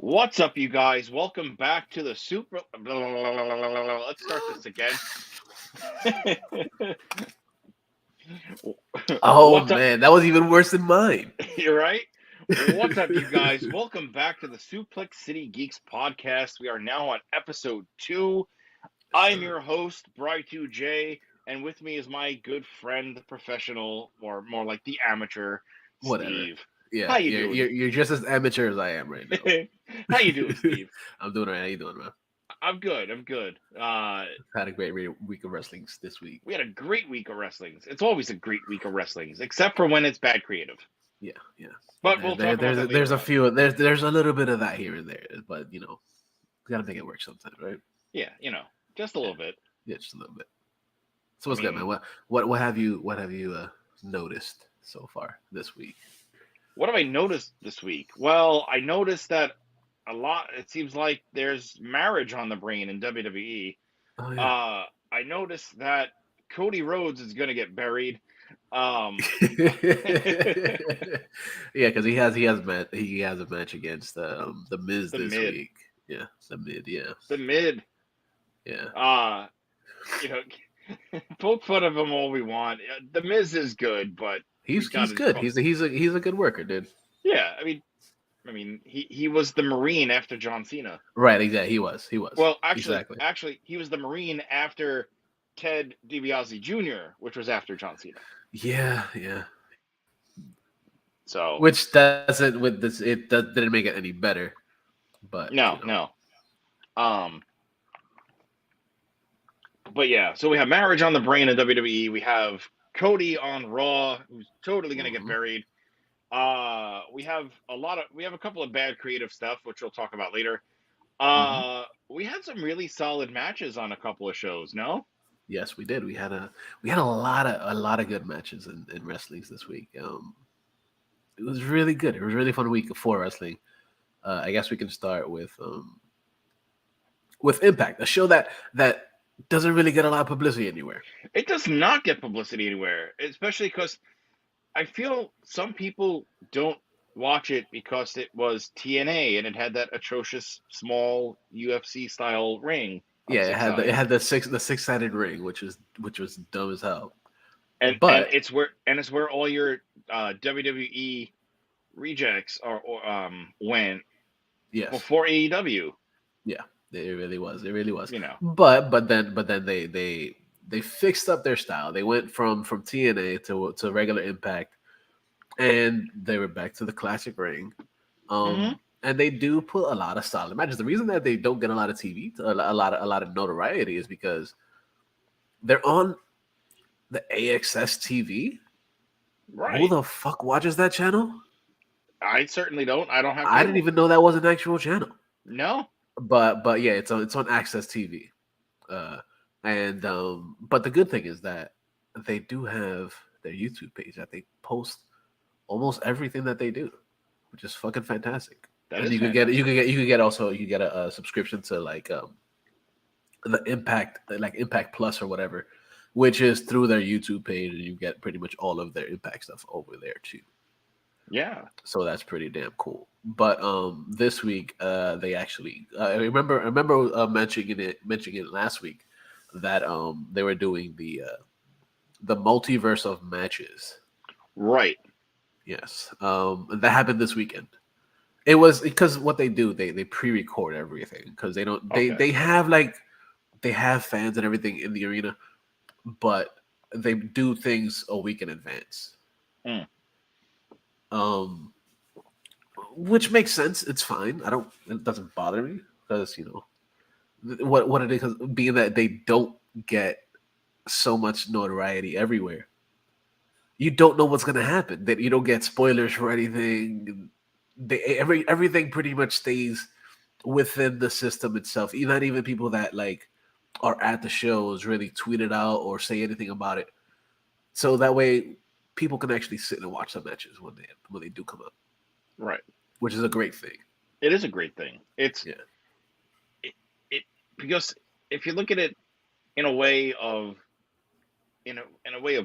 What's up, you guys? Welcome back to the Super. Let's start this again. Oh What's up? man, that was even worse than mine. You're right. What's up, you guys? Welcome back to the Suplex City Geeks podcast. We are now on episode 2. Yes, I'm sir. your host, Bry2J, and with me is my good friend, the professional, or more like the amateur, Whatever. Steve. Yeah, How you you're, doing? you're you're just as amateur as I am right now. How you doing, Steve? I'm doing alright. How you doing, man? I'm good. I'm good. Had a great week of wrestling this week. We had a great week of wrestlings. It's always a great week of wrestlings, except for when it's bad creative. Yeah, yeah. But There, we'll there, talk about there's a, that there's later a on. few. There's a little bit of that here and there, but gotta make it work sometimes, right? Yeah, just a Yeah, little bit. yeah, just a little bit. So I what's good, man? mean, What have you noticed so far this week? what have I noticed this week? Well, I noticed that it seems like there's marriage on the brain in WWE. Oh yeah. Uh, I noticed that Cody Rhodes is going to get buried. Um, Yeah, because he has a match against the Miz the this mid, week. Yeah, the Mid. Yeah, the mid, yeah, uh, you know, poke fun of him all we want. The Miz is good, but we he's gotta good. call. He's a good worker, dude. Yeah, I mean, he was the Marine after John Cena. Right, exactly. He was Well, actually, exactly. actually, he was the Marine after Ted DiBiase Jr., which was after John Cena. Yeah, yeah. So Which doesn't with this didn't make it any better, but no, no. Um, but yeah, so we have marriage on the brain in WWE. We have Cody on Raw, who's totally gonna get Mhm, buried. We have a couple of bad creative stuff, which we'll talk about later. mhm. We had some really solid matches on a couple of shows. No, Yes, we did. We had a lot of good matches in wrestlings this week. It was really good. It was a really fun week for wrestling. I guess we can start with Impact, a show that doesn't really get a lot of publicity anywhere. it does not get publicity anywhere, especially because I feel some people don't watch it because it was TNA and it had that atrocious small UFC style ring on Yeah, it six had the it sides. had the six-sided ring, which was dumb as hell. And But it's where all your WWE rejects went yes, before AEW. yeah, it really was. It really was. You know, But then they fixed up their style. They went from TNA to regular Impact, and they were back to the classic ring. hmm And they do put a lot of solid matches. The reason that they don't get a lot of TV, a lot of notoriety, is because they're on the AXS TV. Who right? the fuck watches that channel? I certainly don't. I don't have I didn't cable. even know that was an actual channel. No. But yeah, it's on Access TV. Uh, and but the good thing is that they do have their YouTube page that they post almost everything that they do, which is fucking fantastic. That And is you fantastic. could get you could get also you get a subscription to like the Impact Plus or whatever, which is through their YouTube page, and you get pretty much all of their Impact stuff over there too. Yeah. So that's pretty damn cool. But this week they actually I remember mentioning it last week that they were doing the multiverse of matches. Right. Yes, and that happened this weekend. It was because what they do, they pre-record everything because they don't Okay. they have fans and everything in the arena, but they do things a week in advance. Mm. Um, which makes sense. It's fine. I don't. It doesn't bother me because what it is, being that they don't get so much notoriety everywhere. You don't know what's gonna happen. That you don't get spoilers for anything. Everything pretty much stays within the system itself. Not even people that like are at the shows really tweet it out or say anything about it. So that way, people can actually sit and watch the matches when they do come up, Right. which is a great thing. It is a great thing. Yeah. It, it because if you look at it in a way of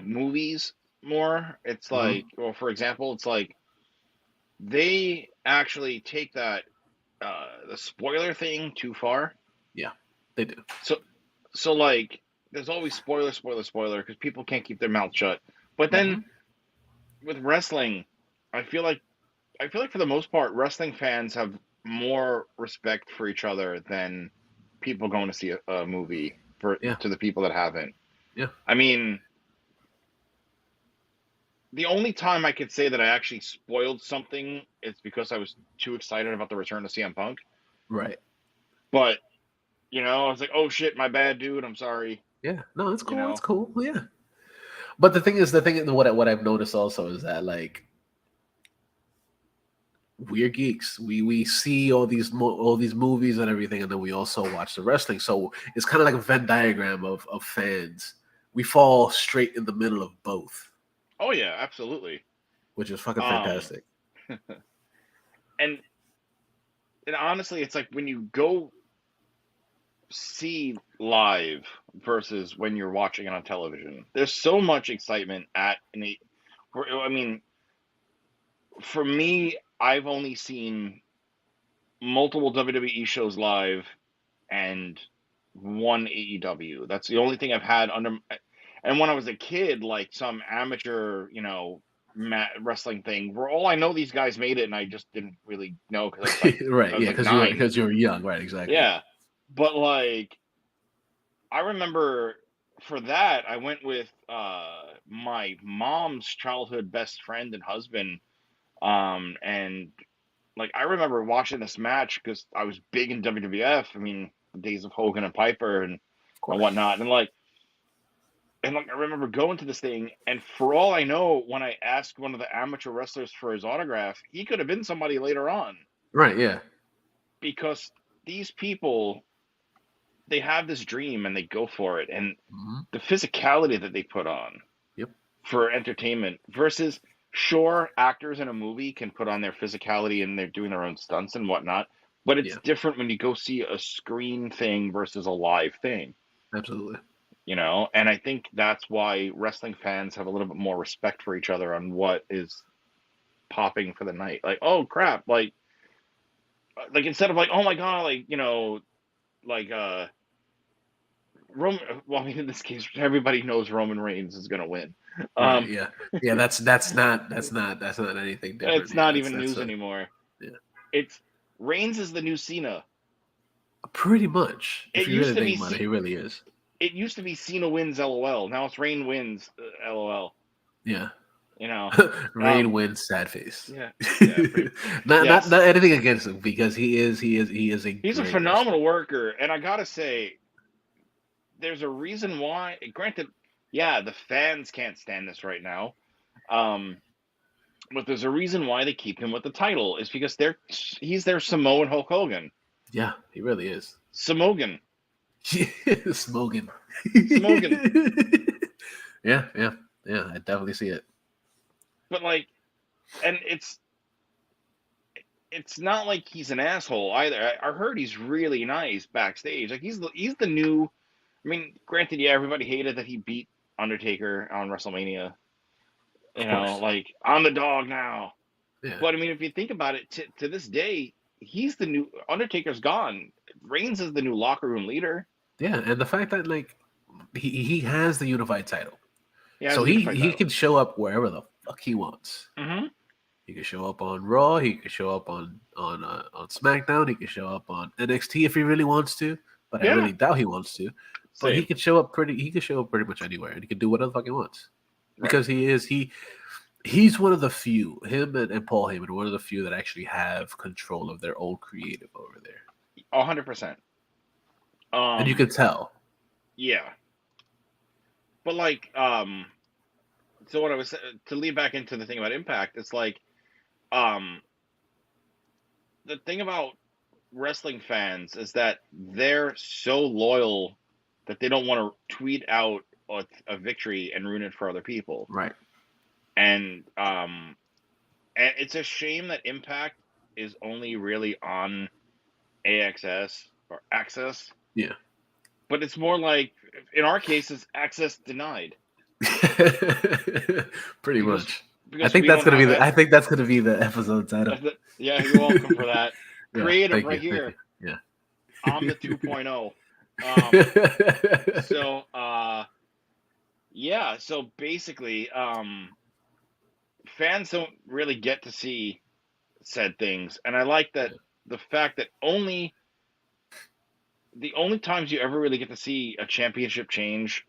movies more, it's Hmm. like, well, for example, it's like they actually take that. the spoiler thing too far. Yeah, they do. So like there's always spoiler because people can't keep their mouth shut. But then Hmm. with wrestling, I feel like for the most part, wrestling fans have more respect for each other than people going to see a movie for Yeah, to the people that haven't. yeah, I mean, the only time I could say that I actually spoiled something is because I was too excited about the return of CM Punk. right. But I was like, "Oh shit, my bad, dude. I'm sorry." Yeah, no, it's You cool. It's know, cool. Yeah, but the thing, what I've noticed also is that like we're geeks. We see all these movies and everything, and then we also watch the wrestling. So it's kind of like a Venn diagram of fans. We fall straight in the middle of both, oh yeah, absolutely. which is fucking Um, fantastic. and honestly, it's like when you go see live versus when you're watching it on television. There's so much excitement I mean, for me, I've only seen multiple WWE shows live and one AEW. That's the only thing I've had under. And when I was a kid, like some amateur, wrestling thing, where all I know these guys made it, and I just didn't really know because I Right? was Yeah, like because you were 9. because you were young, right? Exactly. Yeah, but like I remember for that, I went with my mom's childhood best friend and husband. And like I remember watching this match because I was big in WWF. I mean, the days of Hogan and Piper Of and course. whatnot. And I remember going to this thing, and for all I know, when I asked one of the amateur wrestlers for his autograph, he could have been somebody later on Right. Yeah. because these people they have this dream and they go for it, and Hmm. the physicality that they put on Yep. for entertainment versus sure actors in a movie can put on their physicality and they're doing their own stunts and whatnot, but it's Yeah. different when you go see a screen thing versus a live thing, Absolutely. and I think that's why wrestling fans have a little bit more respect for each other on what is popping for the night, like oh crap, like instead of like oh my god, like like Roman, well, I mean, in this case, everybody knows Roman Reigns is going to win. Right. Um, Yeah. Yeah. That's not anything different. it's Yeah. not That's even that's news a anymore. yeah. It's Reigns is the new Cena. Pretty much. If It you used really to think be about it, he really is. it used to be Cena wins, LOL. Now it's Reign wins, LOL. Yeah. You know, Rain um, wins sad face. yeah, yeah, not yes. anything against him because he is a He's a great wrestler. phenomenal worker, and I gotta say, there's a reason why. Granted, yeah, the fans can't stand this right now. Um, but there's a reason why they keep him with the title. Is because he's their Samoan Hulk Hogan. Yeah, he really is. Samogan. Smoking. Smogan. Yeah, yeah, yeah. I definitely see it. But like, and it's not like he's an asshole either. I heard he's really nice backstage. Like he's the new. I mean, granted, yeah, everybody hated that he beat Undertaker on WrestleMania. Of course. Like I'm the dog now. Yeah, But I mean, if you think about it, to this day, he's the new Undertaker's gone. Reigns is the new locker room leader. yeah, and the fact that like he has the unified title, He has so a he unified he title. can show up wherever the fuck he wants. Hmm. He could show up on Raw. He could show up on SmackDown. He could show up on NXT if he really wants to, but I Yeah, really doubt he wants to. But he same. could show up pretty. He could show up pretty much anywhere, and he could do whatever the fuck he wants Right. because he's one of the few. Him and Paul Heyman are one of the few that actually have control of their own creative over there, 100%. and you can tell. Yeah. But like, so what I was to lead back into the thing about Impact, it's like, um, the thing about wrestling fans is that they're so loyal that they don't want to tweet out a victory and ruin it for other people. Right. And it's a shame that Impact is only really on AXS or Access, Yeah. but it's more like in our case, it's access denied Pretty because much. I because think we that's don't gonna be have the. it. I think that's gonna be the episode title. Yeah, you're welcome for that. Yeah, creative thank right you, thank here. you. Yeah. I'm the 2.0. So yeah, so basically, fans don't really get to see said things, and I like that the fact that the only times you ever really get to see a championship change,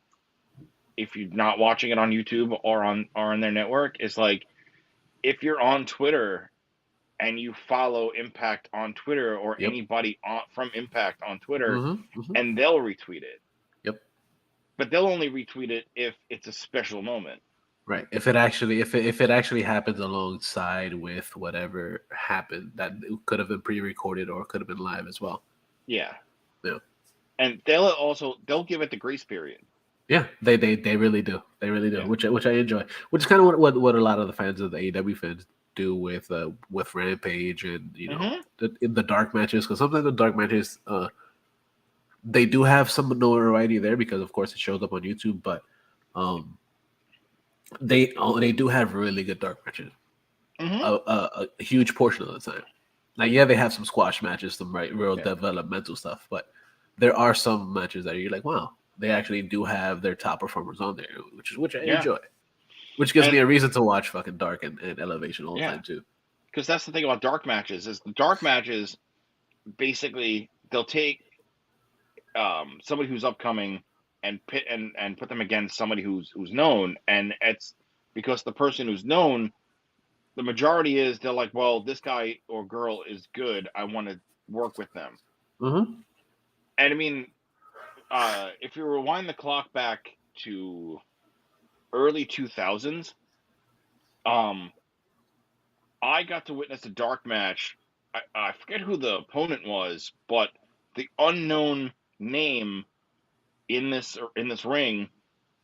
if you're not watching it on YouTube or on their network, is like if you're on Twitter and you follow Impact on Twitter or Yep. anybody from Impact on Twitter, Mm-hmm. and they'll retweet it. Yep. But they'll only retweet it if it's a special moment. Right. If it actually happens alongside with whatever happened, that it could have been pre-recorded or could have been live as well. Yeah. Yeah. And they'll give it the grace period. Yeah, they really do. They really do, Yeah. which I enjoy. Which is kind of what a lot of the fans of the AEW fans do with Rampage and Mm-hmm. in the dark matches, because sometimes the dark matches they do have some notoriety there because of course it shows up on YouTube, but um they do have really good dark matches Mm-hmm. a huge portion of the time. Now, yeah, they have some squash matches, some real Yeah. developmental stuff, but there are some matches that you're like, wow, they actually do have their top performers on there, which I Yeah. enjoy. Which gives me And a reason to watch fucking Dark and Elevation all the yeah, time too. because that's the thing about dark matches is the dark matches basically they'll take somebody who's upcoming and put them against somebody who's known, and it's because the person who's known, the majority is they're like, well, this guy or girl is good, I want to work with them. Mm-hmm. And I mean, if you rewind the clock back to early 2000s, um, I got to witness a dark match. I forget who the opponent was, but the unknown name in this ring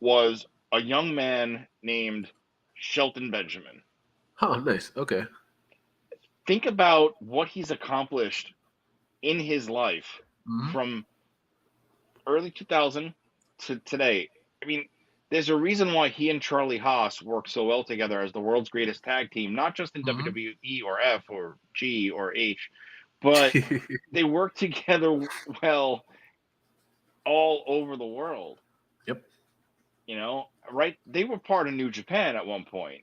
was a young man named Shelton Benjamin. Oh, nice. Okay. Think about what he's accomplished in his life Mm-hmm. from early 2000 to today. I mean, there's a reason why he and Charlie Haas work so well together as the world's greatest tag team, not just in Mm-hmm. WWE or F or G or H, but they work together well all over the world. Yep, Right? They were part of New Japan at one point.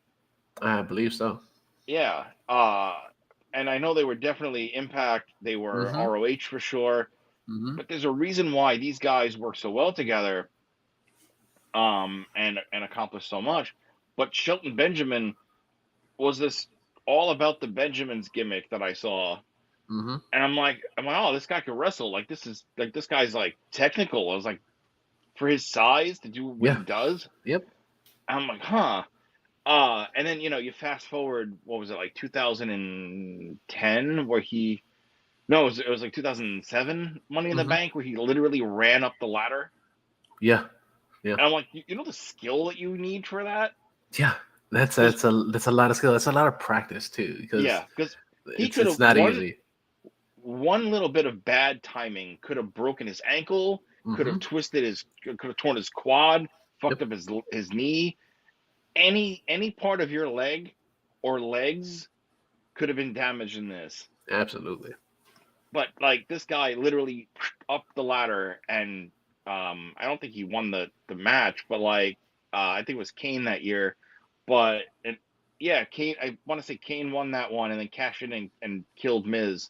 I believe so. Yeah. And I know they were definitely Impact. They were Mm-hmm. ROH for sure. Mm-hmm. But there's a reason why these guys work so well together, and accomplish so much. But Shelton Benjamin was this all about the Benjamins gimmick that I saw, Mm-hmm. and I'm like, oh, this guy can wrestle. Like this guy's like technical. I was like, for his size to do what he Yeah. does, Yep. I'm like, huh. And then you fast forward, what was it, like 2010, where he no, it was like 2007 Money in the Mm-hmm. Bank, where he literally ran up the ladder, Yeah. Yeah. and I'm like, you know the skill that you need for that, Yeah. That's because that's a lot of skill. That's a lot of practice too, because yeah, because he it's could it's have not easy. one little bit of bad timing could have broken his ankle, could have Mm-hmm. could have torn his quad, fucked Yep. up his knee, any part of your leg or legs could have been damaged in this. Absolutely. But like this guy literally up the ladder, and I don't think he won the match, but like I think it was Kane that year. But yeah, Kane. I want to say Kane won that one, and then cashed in and killed Miz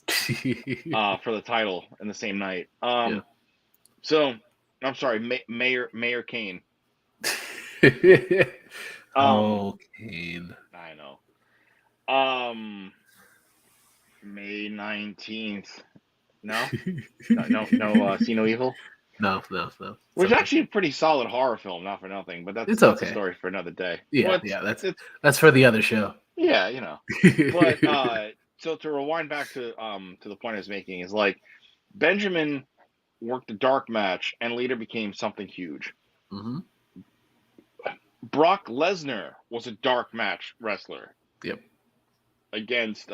for the title in the same night. Yeah. So I'm sorry, Mayor Kane. Um, Oh, Kane. I know. May 19th. No, no. See no evil. No, no, no. It's Which is okay. actually a pretty solid horror film, not for nothing, but that's It's that's a okay. story for another day. Well, Yeah, it's yeah. it's That's for the other show. yeah, But so to rewind back to the point I was making is like Benjamin worked a dark match and later became something huge. Mm-hmm. Brock Lesnar was a dark match wrestler Yep. against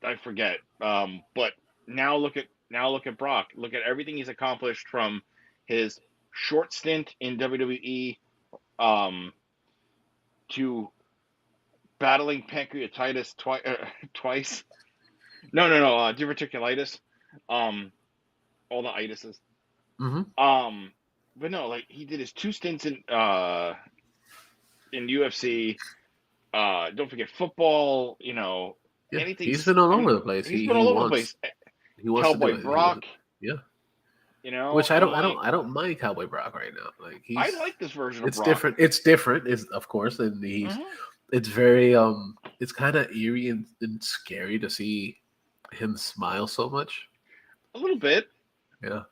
I forget, but now look at Brock. Look at everything he's accomplished from his short stint in WWE, to battling pancreatitis twice, No. Diverticulitis. Um, all the itises. Hmm. Um, but no, like he did his 2 stints in UFC. Don't forget football. Yeah, Anything. he's been all over the place. He's been all over the place. He wants to do Cowboy it. He wants, Brock. yeah. Which And like I don't mind Cowboy Brock right now. Like I he's like this version of it's Brock. different. It's different. Is of course, and Hmm. it's very it's kind of eerie and scary to see him smile so much. A little bit. Yeah, like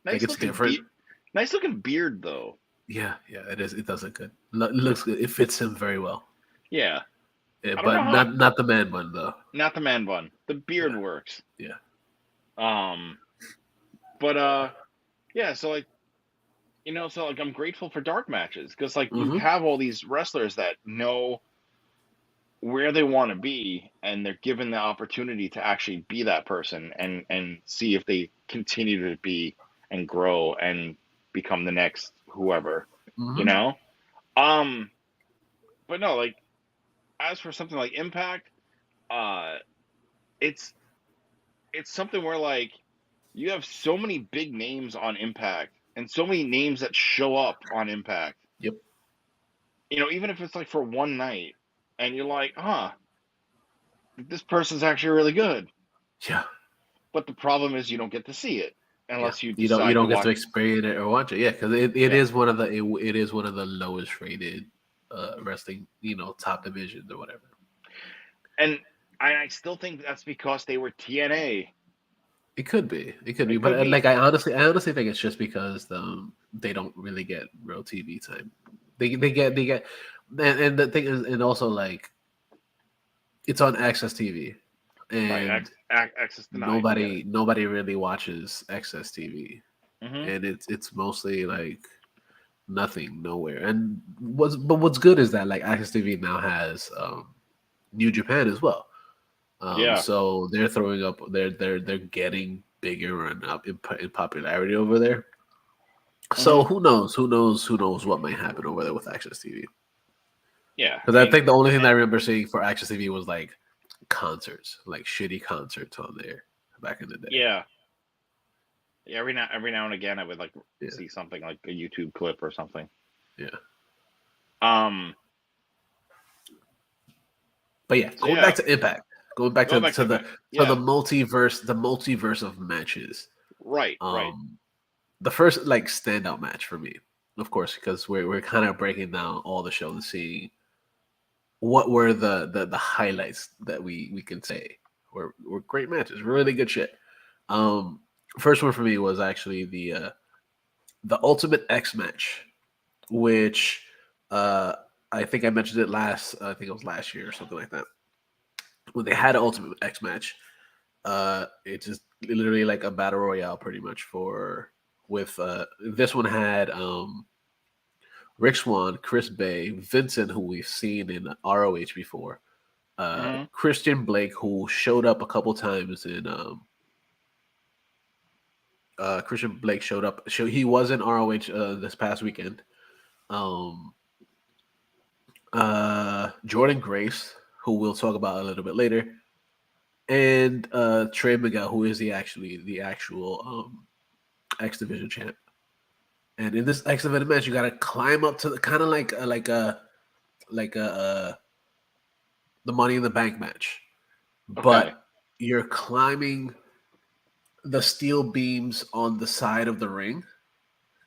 Nice it's looking different. beard. Nice looking beard though. Yeah, it is. It does look good. Looks good. It fits him very well. Yeah. Yeah, I don't know but how. not the man bun though. Not the man bun. The beard Yeah, works. yeah. Um. But yeah. So like I'm grateful for dark matches because like you Hmm. have all these wrestlers that know where they want to be and they're given the opportunity to actually be that person and see if they continue to be and grow and become the next whoever, you Hmm. know? Um but no, like as for something like Impact, uh it's it's something where like you have so many big names on Impact and so many names that show up on Impact. Yep. Even if it's like for one night and you're like, huh, this person's actually really good. Yeah. But the problem is you don't get to see it Yeah, unless you you decide to don't get to watch. experience it or watch it. Yeah, because it Yeah, is one of the it is one of the lowest rated wrestling, top divisions or whatever. and I still think that's because they were TNA. It could be, It but could be. like I honestly think it's just because they don't really get real TV time. They get, and the thing is, and also like it's on Access TV, Right, and access denied. We get it. nobody really watches Access TV, Hmm. and it's mostly like nothing, nowhere. And what's good is that like Access TV now has New Japan as well. Yeah. So they're throwing up. They're getting bigger and up in popularity over there. So Hmm. who knows? Who knows? Who knows what might happen over there with Access TV? Yeah. I Because I mean, think the only thing that I remember seeing for Access TV was like concerts, like shitty concerts on there back in the day. yeah. Yeah. Every now and again, I would like Yeah, see something like a YouTube clip or something. yeah. Um. But yeah, So going back yeah, to Impact, going back going back to Impact. to Yeah. the multiverse of matches. Right. Right. Um, the first like standout match for me, of course, because we're kind of breaking down all the shows and seeing what were the highlights that we can say were great matches, really good shit. Um, first one for me was actually the Ultimate X match, which uh I think I mentioned it last. I think it was last year or something like that when they had an Ultimate X match. It's just literally like a battle royale, pretty much for with this one had Rick Swan, Chris Bay, Vincent, who we've seen in ROH before, Hmm. Christian Blake, who showed up a couple times in Christian Blake showed up. He was in ROH this past weekend. Um, Jordan Grace, who we'll talk about a little bit later, and Trey Miguel, who is the actual X Division champ. And in this X Division match, you got to climb up to the kind of like the Money in the Bank match, Okay. but you're climbing the steel beams on the side of the ring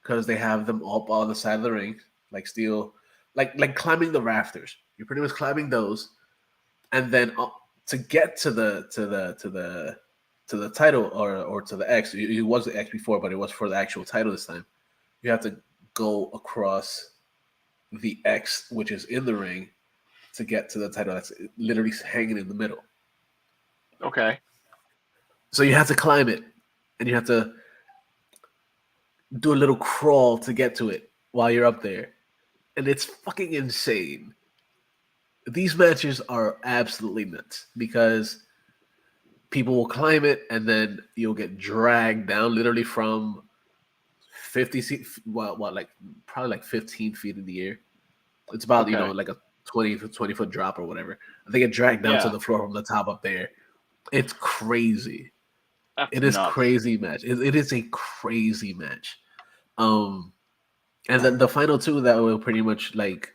because they have them up on the side of the ring, like steel, like climbing the rafters. You're pretty much climbing those, and then to get to the title or to the X. It was the X before, but it was for the actual title this time. You have to go across the X, which is in the ring, to get to the title that's literally hanging in the middle. Okay. So you have to climb it, and you have to do a little crawl to get to it while you're up there, and it's fucking insane. These matches are absolutely nuts because people will climb it, and then you'll get dragged down literally from 50 feet, what like probably like 15 feet in the air. It's about Okay. like a 20 foot drop or whatever. I think it dragged down to Yeah. the floor from the top up there, It's crazy. That's It is nuts. crazy match. It is a crazy match. Um, and then the final two that were pretty much like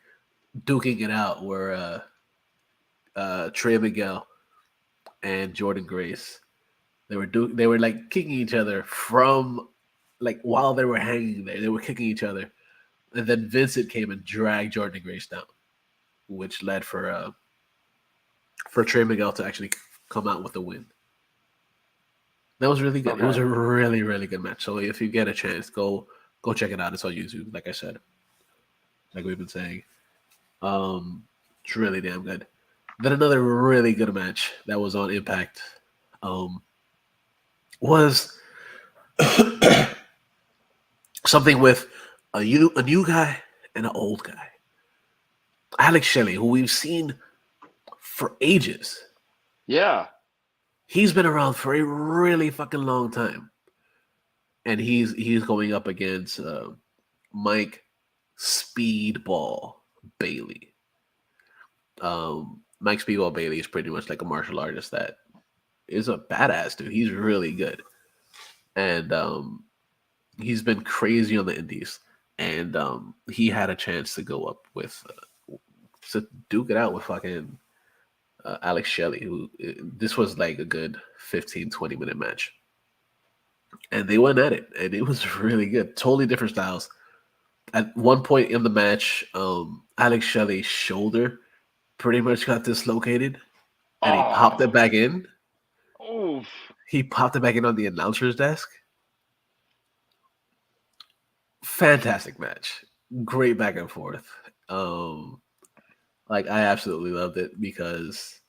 duking it out were Trey Miguel and Jordan Grace. They were like kicking each other from like while they were hanging there. They were kicking each other, and then Vincent came and dragged Jordan Grace down, which led for Trey Miguel to actually come out with the win. That was really good. It was Okay. a really really good match. So if you get a chance, go check it out. It's on YouTube. Like I said, like we've been saying, it's really damn good. Then another really good match that was on Impact um, was something with a new guy and an old guy. Alex Shelley, who we've seen for ages. Yeah. He's been around for a really fucking long time, and he's going up against Mike Speedball Bailey. Mike Speedball Bailey is pretty much like a martial artist that is a badass dude. He's really good, and he's been crazy on the indies, and he had a chance to go up with to duke it out with fucking Alex Shelley, who this was like a good 15-20 minute match. And they went at it, and it was really good. Totally different styles. At one point in the match, Alex Shelley's shoulder pretty much got dislocated, and he popped Oh. it back in. Oof. He popped it back in on the announcer's desk. Fantastic match. Great back and forth. Like I absolutely loved it because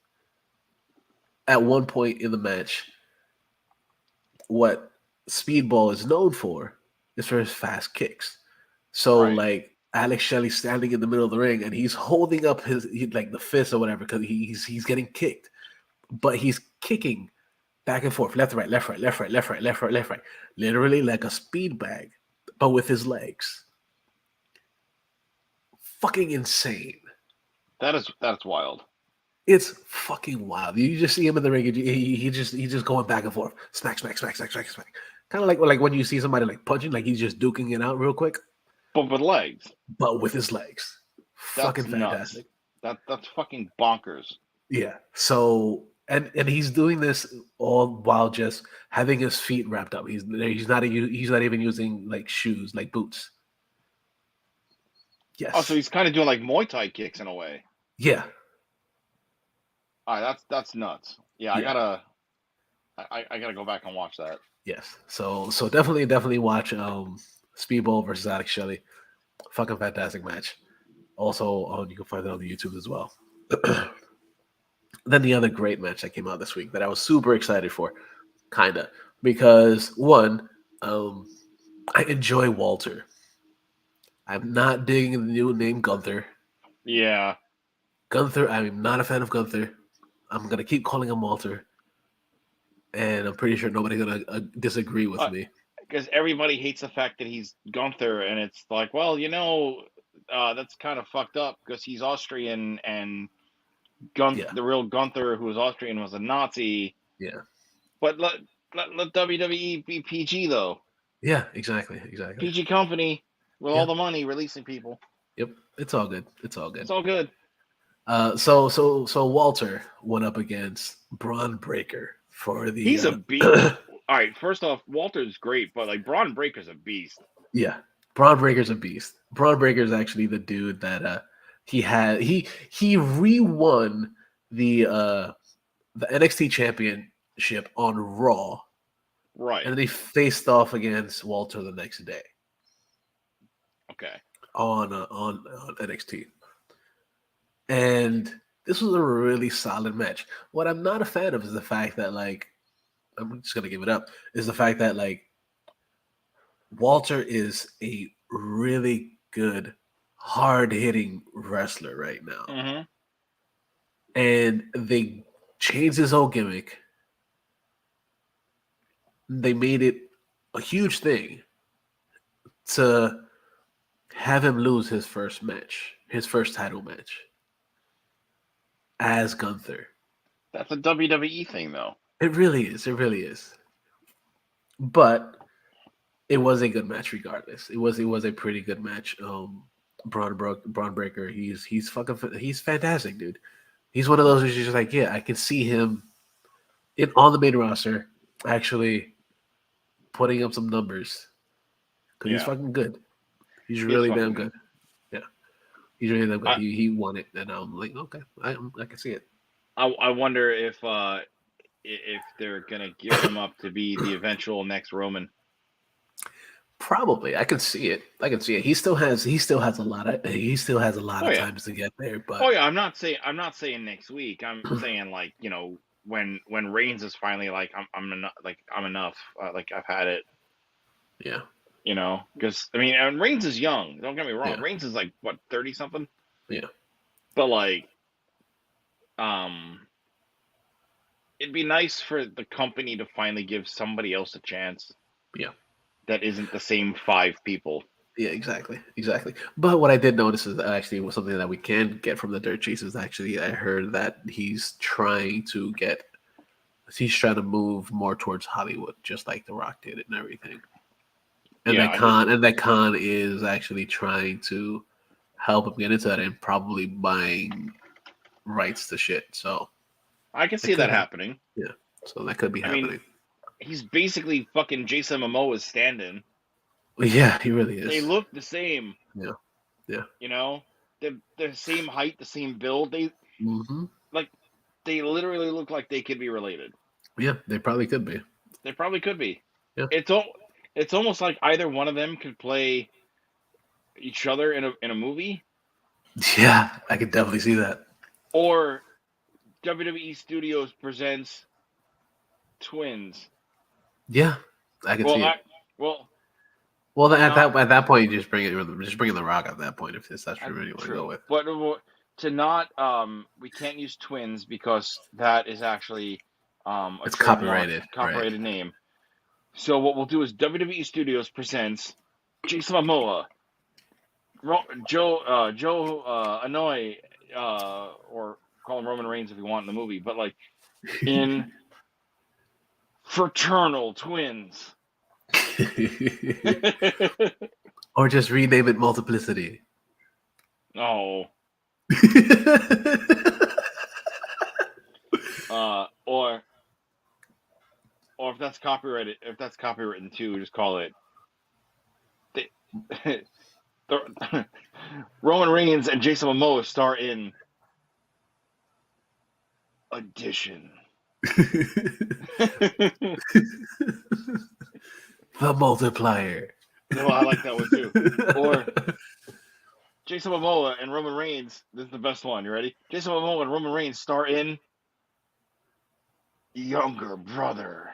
at one point in the match, what Speedball is known for is for his fast kicks. So Right. like Alex Shelley's standing in the middle of the ring and he's holding up like the fist or whatever because he's getting kicked, but he's kicking back and forth, left right, left right, left right, left right, left right, left right, literally like a speed bag, but with his legs. Fucking insane. That's wild. It's fucking wild. You just see him in the ring, and he's just going back and forth, smack, smack, smack, smack, smack, smack. Kind of like when you see somebody like punching, like he's just duking it out real quick, But with legs. but with his legs. That's Fucking nuts. fantastic. That's fucking bonkers. Yeah. So and he's doing this all while just having his feet wrapped up. He's not even using like shoes, like boots. Oh, so Yes. he's kind of doing like Muay Thai kicks in a way. Yeah. All right, that's nuts. Yeah, Yeah. I gotta go back and watch that. Yes. So definitely watch Speedball versus Alex Shelley. Fucking fantastic match. Also on you can find it on the YouTube as well. Then the other great match that came out this week that I was super excited for, kinda, because one, I enjoy Walter. I'm not digging the new name Gunther. Yeah. Gunther, I'm not a fan of Gunther. I'm gonna keep calling him Walter, and I'm pretty sure nobody's gonna disagree with me. Because everybody hates the fact that he's Gunther, and it's like, well, that's kind of fucked up because he's Austrian, and Yeah, the real Gunther, who was Austrian, was a Nazi. yeah, But let WWE be PG though. yeah. Exactly. PG company with all Yeah, the money releasing people. yep. It's all good. It's all It's good. all good. So Walter went up against Braun Breaker for the He's a beat. All right, first off, Walter's great, but like Braun Breaker's a beast. yeah. Braun Breaker's a beast. Braun Breaker's actually the dude that he re-won the NXT championship on Raw, Right. and then he faced off against Walter the next day Okay. on NXT. And this was a really solid match. What I'm not a fan of is the fact that like I'm just gonna give it up is the fact that like Walter is a really good, hard hitting wrestler right now. Mm-hmm. And they changed his whole gimmick. They made it a huge thing to have him lose his first match, his first title match as Gunther. That's a WWE thing, though. It really is. It really is. But it was a good match regardless. It was a pretty good match. Braun Breaker, he's fantastic, dude. He's one of those who's just like, yeah, I can see him on the main roster actually putting up some numbers because he's Yeah, fucking good. He's he is really damn fucking good. good. Yeah, he's really damn good. I He won it, and I'm like, okay, I can see it. I wonder if they're gonna gear him up to be the eventual next Roman. Probably, I can see it. I can see it. He still has a lot Oh of yeah, times to get there, oh but yeah. I'm not saying next week. I'm saying like when Reigns is finally like I'm enough. Like I've had it. yeah, Because I mean, and Reigns is young. Don't get me wrong. yeah, Reigns is like what 30 something. yeah, But like, um, it'd be nice for the company to finally give somebody else a chance yeah. that isn't the same five people. Yeah, exactly, exactly. But what I did notice is actually was something that we can get from the Dirt Chase is actually I heard that he's trying to move more towards Hollywood, just like The Rock did and everything. And Yeah, that I did. Khan is actually trying to help him get into that and probably buying rights to shit. So I can that see could that happen. happening. Yeah. So that could be I mean, happening. he's basically fucking Jason Momoa's stand-in. Yeah, he really They is. look the same. Yeah. Yeah. You know, they're the same height, the same build. Hmm. Like they literally look like they could be related. Yeah, they probably could be. They probably could be. Yeah. It's it's almost like either one of them could play each other in a movie, Yeah, I could definitely see that. or WWE Studios presents twins. Yeah, I could Well, see it. well, Well, not at that point, you just bring in the Rock at that point if that's what you want to go true, with. but to not we can't use twins because that is actually a It's trademark copyrighted, right? copyrighted name. So what we'll do is WWE Studios presents Jason Momoa, Joe Anoa'i, or call him Roman Reigns if you want in the movie, but like in fraternal twins. Or just rename it Multiplicity. Oh, or if that's copywritten too, just call it the, Roman Reigns and Jason Momoa star in Addition. The multiplier. No, I like that one too. Or Jason Momoa and Roman Reigns. This is the best one. You ready? Jason Momoa and Roman Reigns star in Younger Brother.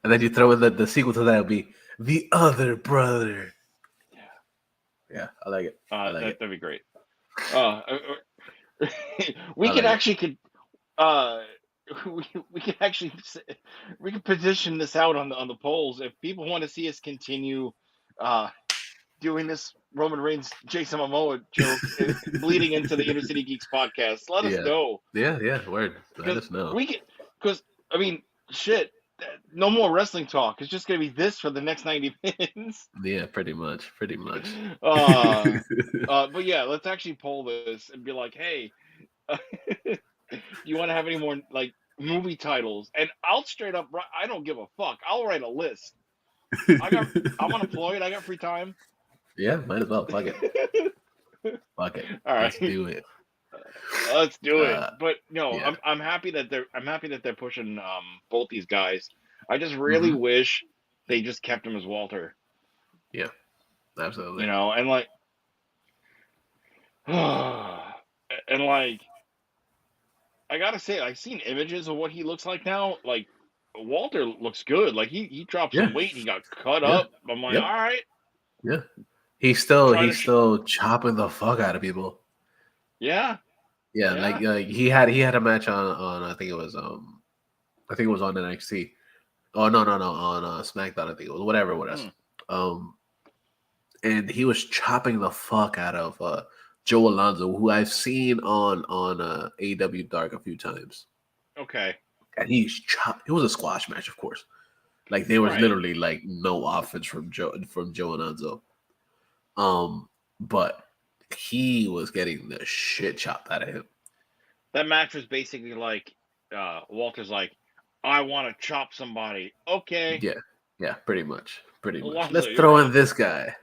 And then you throw in the sequel to that would be The Other Brother. Yeah, I like it. I like it. That'd be great. We could actually we could position this out on the polls if people want to see us continue doing this Roman Reigns Jason Momoa joke bleeding into the Inner City Geeks podcast. Let us know. Yeah, word. Let us know. Because I mean, shit. No more wrestling talk. It's just gonna be this for the next 90 minutes. Yeah, pretty much. But yeah, let's actually poll this and be like, hey, do you want to have any more like movie titles? And I'll straight up, I don't give a fuck. I'll write a list. I'm unemployed. I got free time. Yeah, might as well. Fuck it. All right, let's do it. Let's do it. But no, yeah. I'm happy that they're pushing both these guys. I just really wish they just kept him as Walter. Yeah, absolutely. And like, and like, I gotta say, I've seen images of what he looks like now. Like, Walter looks good. Like he dropped some weight. He got cut up. I'm like, all right. Yeah, he's still chopping the fuck out of people. Yeah. Yeah, like he had a match on I think it was on NXT. Oh no on SmackDown, I think it was, whatever it was. And he was chopping the fuck out of Joe Alonzo, who I've seen on AEW Dark a few times. Okay. and he's chopped. It was a squash match, of course. Like there was Right. literally like no offense from Joe Anonzo. But he was getting the shit chopped out of him. That match was basically like Walter's like, I want to chop somebody. Okay. Yeah, yeah, pretty much. Let's Alonzo, you're throw in up. this guy.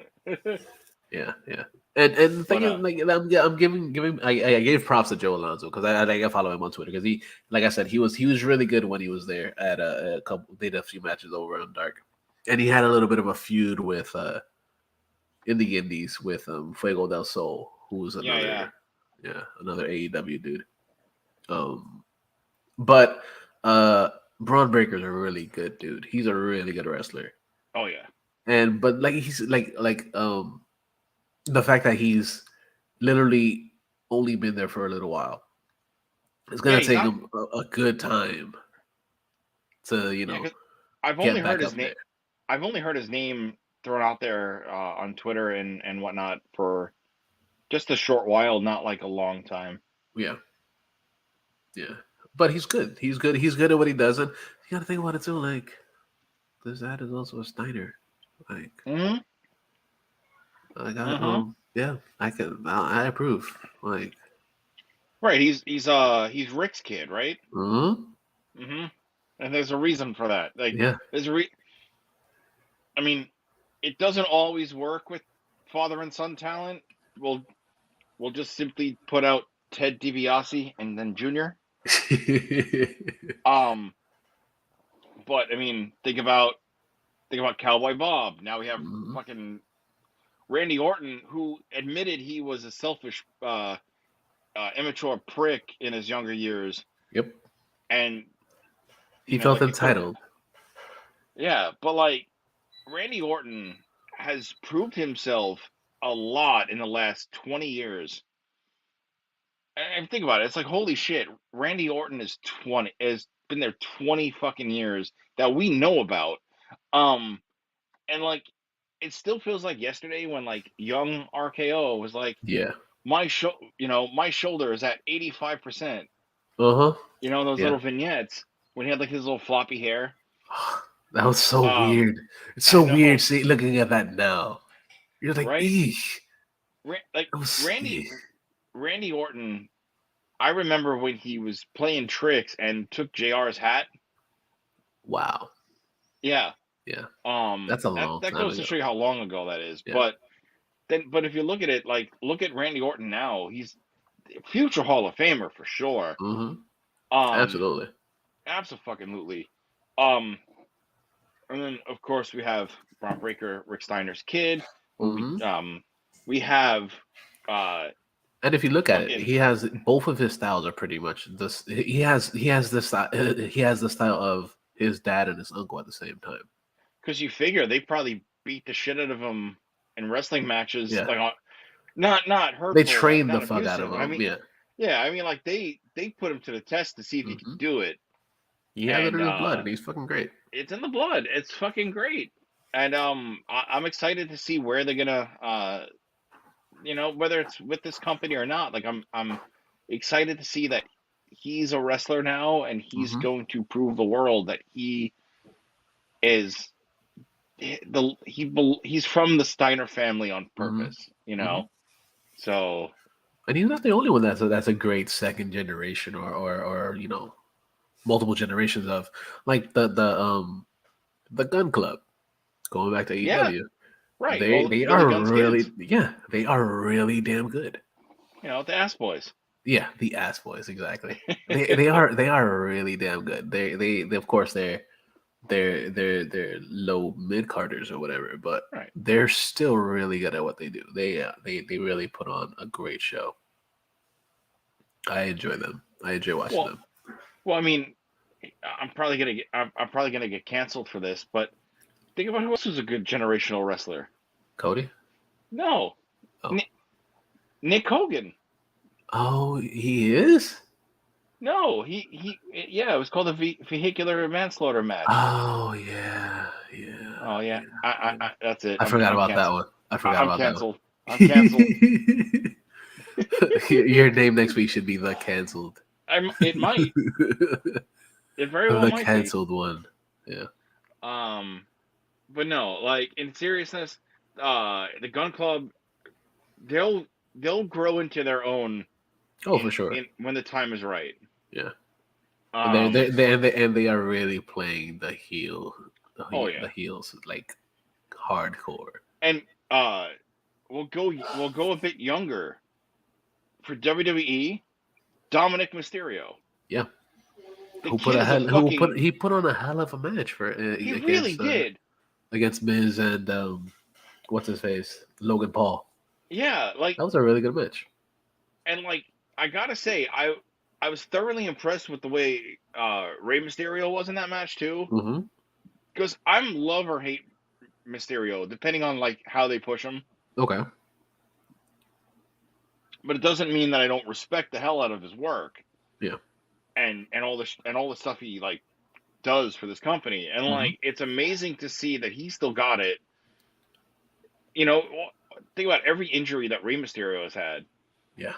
Yeah, yeah. And the thing But is, like, I'm giving I gave props to Joe Alonso because I follow him on Twitter because he, like I said, he was really good when he was there at a couple. They did a few matches over on Dark, and he had a little bit of a feud with in the Indies with Fuego del Sol, who's yeah. another AEW dude. But Braun Breaker's a really good dude. He's a really good wrestler, Oh yeah. and but like he's the fact that he's literally only been there for a little while. It's Yeah, gonna he's take not. him a good time to Yeah, because I've only get heard back his up name. there. I've only heard his name thrown out there on Twitter and whatnot for just a short while, not like a long time. Yeah, yeah. But he's good. He's good. He's good at what he does. And you gotta think about it too. Like this ad is also a Steiner. Like Mm-hmm. I got Mm-hmm. yeah. I approve. Like Right. He's Rick's kid, right? uh Mm-hmm. And there's a reason for that. Like yeah. there's a I mean, it doesn't always work with father and son talent. We'll just simply put out Ted DiBiase and then Junior. Um, but I mean, think about Cowboy Bob. Now we have Mhm. fucking Randy Orton, who admitted he was a selfish, immature prick in his younger years, Yep. and He you know, felt like you put, entitled. yeah, but like Randy Orton has proved himself a lot in the last 20 years. And think about it, it's like holy shit, Randy Orton is 20, has been there 20 fucking years that we know about. Um, and like it still feels like yesterday when like young RKO was like Yeah. my shoulder is at 85%. Uh huh. You know, those Yeah. little vignettes when he had like his little floppy hair. That was so Um, weird. It's I so know, weird looking at that now. You're like, right? eesh. Like That was Randy Randy Orton. I remember when he was playing tricks and took JR's hat. wow. Yeah. Yeah. That's a long That time goes to ago. show you how long ago that is. Yeah. But if you look at it, like look at Randy Orton now, he's future Hall of Famer for sure. Mm-hmm. Um, Absolutely. absolutely. Um, and then of course we have Braun Breaker, Rick Steiner's kid. Mm-hmm. We have uh And if you look at it, fucking he has both of his styles are pretty much this. He has the style. He has the style of his dad and his uncle at the same time. because you figure they probably beat the shit out of him in wrestling matches, Yeah. like not They hurtful, like trained the not fuck out of abusive. I him. mean, Yeah. yeah, I mean like they put him to the test to see if he could Mm-hmm. do it, He has it and in his blood, and he's fucking great. it's in the blood. It's fucking great, and I'm excited to see where they're gonna whether it's with this company or not. Like I'm excited to see that he's a wrestler now, and he's Mm-hmm. going to prove the world that he is he's from the Steiner family on Mm-hmm. purpose, you Mm-hmm. know. So And he's not the only one that's a great second generation or multiple generations of like the Gun Club going back to yeah, AEW. right. They Well, they Billy are Gunn's kids, really they are really damn good. the Ass Boys. Yeah, the ass boys exactly. They are really damn good. They of course they're low mid carders or whatever, but Right. they're still really good at what they do. They really put on a great show. I enjoy them. I enjoy watching Well, them. I mean, I'm probably gonna get canceled for this, but think about who else was a good generational wrestler. Cody? No, Oh. Nick, Nick Hogan. Oh, he is? No, yeah, it was called a vehicular manslaughter match. Oh yeah, yeah. Oh yeah, that's it. I forgot I'm about that canceled. one. I forgot I'm about that one. canceled. I'm canceled. Your name next week should be the canceled. It might. It very well The might be. canceled one. Yeah. But no, like in seriousness, the Gun Club, they'll they'll grow into their own Oh, for sure. in when the time is right. Yeah. And Um. they are really playing Oh yeah. the heels like hardcore. And we'll go a bit younger for WWE. Dominic Mysterio. Yeah. The kid is a fucking. He put on a hell of a match for He really did. against Miz and what's his face, Logan Paul. Yeah, like, That was a really good match. and like I gotta say, I was thoroughly impressed with the way Rey Mysterio was in that match too. Mm-hmm. Because I'm love or hate Mysterio, depending on like how they push him. Okay. But it doesn't mean that I don't respect the hell out of his work. Yeah. And all the stuff he like does for this company. And Mm-hmm. like it's amazing to see that he still got it. You know, think about every injury that Rey Mysterio has had. Yeah.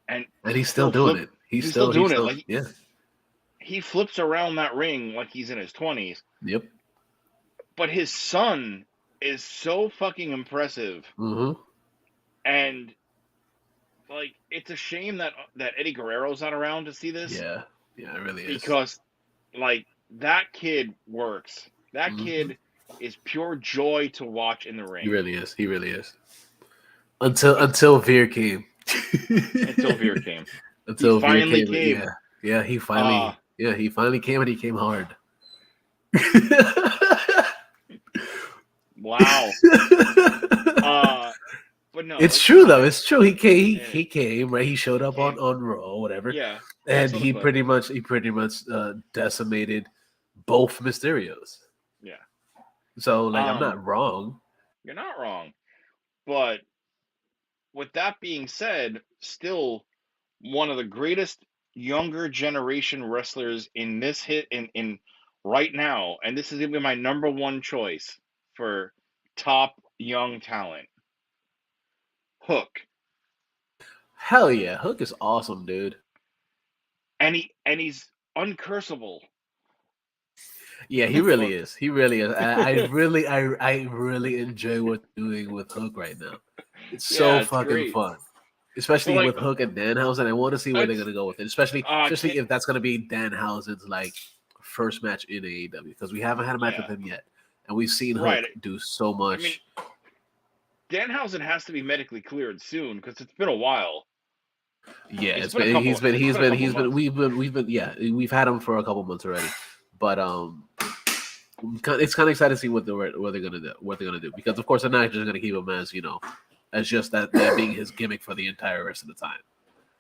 And he's still doing it. He's still doing it. Like yeah. He flips around that ring like he's in his 20s. Yep. But his son is so fucking impressive. Mm-hmm. And like it's a shame that Eddie Guerrero's not around to see this. Yeah. Yeah, it really is. Because like that kid works. That Mm-hmm. kid is pure joy to watch in the ring. He really is. He really is. Until Veer came. Until Veer came. Until he finally came. Yeah. Yeah, he finally came and he came hard. Wow. But no, it's true though. It's true. He came right. He showed up on Raw, whatever. Yeah, and he pretty much decimated both Mysterios. Yeah. So like, I'm not wrong. You're not wrong, but with that being said, still one of the greatest younger generation wrestlers in this in right now, and this is gonna be my number one choice for top young talent. Hook. Hell yeah, Hook is awesome, dude. And he's uncursable. Yeah, he really is. He really is. I really enjoy what you're doing with Hook right now. It's so fucking great. Fun. Especially with Hook and Danhausen. I want to see where they're gonna go with it. Especially if that's gonna be Danhausen's like first match in AEW, because we haven't had a match with him yet. And we've seen Hook do so much. I mean, Danhausen has to be medically cleared soon because it's been a while. Yeah, we've had him for a couple months already. But it's kind of exciting to see what they're gonna do, because of course they're not just gonna keep him as as just that being his gimmick for the entire rest of the time.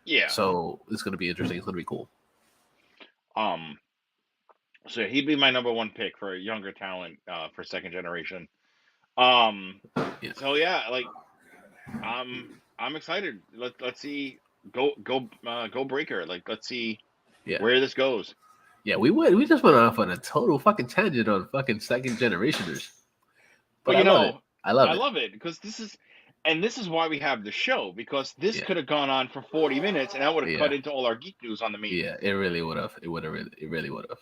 Yeah. So it's gonna be interesting. It's gonna be cool. So he'd be my number one pick for younger talent for second generation. So yeah, like I'm excited. Let's see. Go Breaker. Like let's see where this goes. Yeah, we just went off on a total fucking tangent on fucking second generationers. But I love it because this is why we have the show, because this could have gone on for 40 minutes and that would have cut into all our geek news on the media. Yeah, it really would have. It really would have.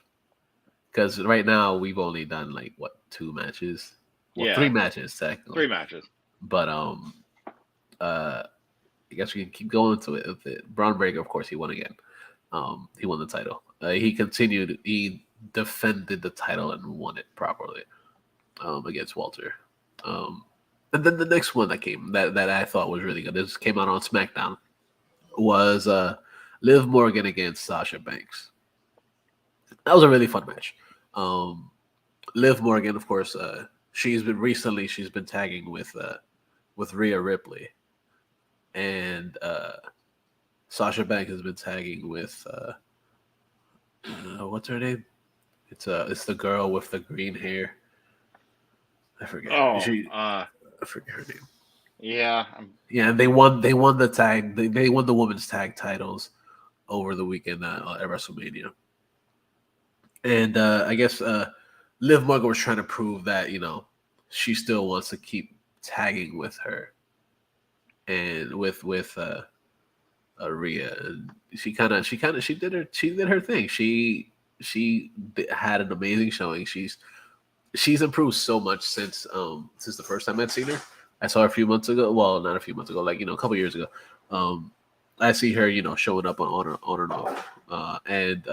Because right now we've only done like 2 matches. Well, 3 matches technically. 3 matches. But I guess we can keep going to it with it. Braun Breaker, of course, he won again. He won the title. He continued. He defended the title and won it properly against Walter. And then the next one that came that I thought was really good. This came out on SmackDown. Was Liv Morgan against Sasha Banks. That was a really fun match. Liv Morgan, of course, she's been tagging with Rhea Ripley, and Sasha Banks has been tagging with what's her name? It's the girl with the green hair. I forget. I forget her name. Yeah. Yeah, and they won the tag. They won the women's tag titles over the weekend at WrestleMania. And I guess Liv Morgan was trying to prove that she still wants to keep tagging with her, and with Rhea, and she did her thing. Had an amazing showing. She's improved so much since the first time I'd seen her. I saw her a few months ago. Well, not a few months ago, like a couple years ago. I see her, showing up on and off, and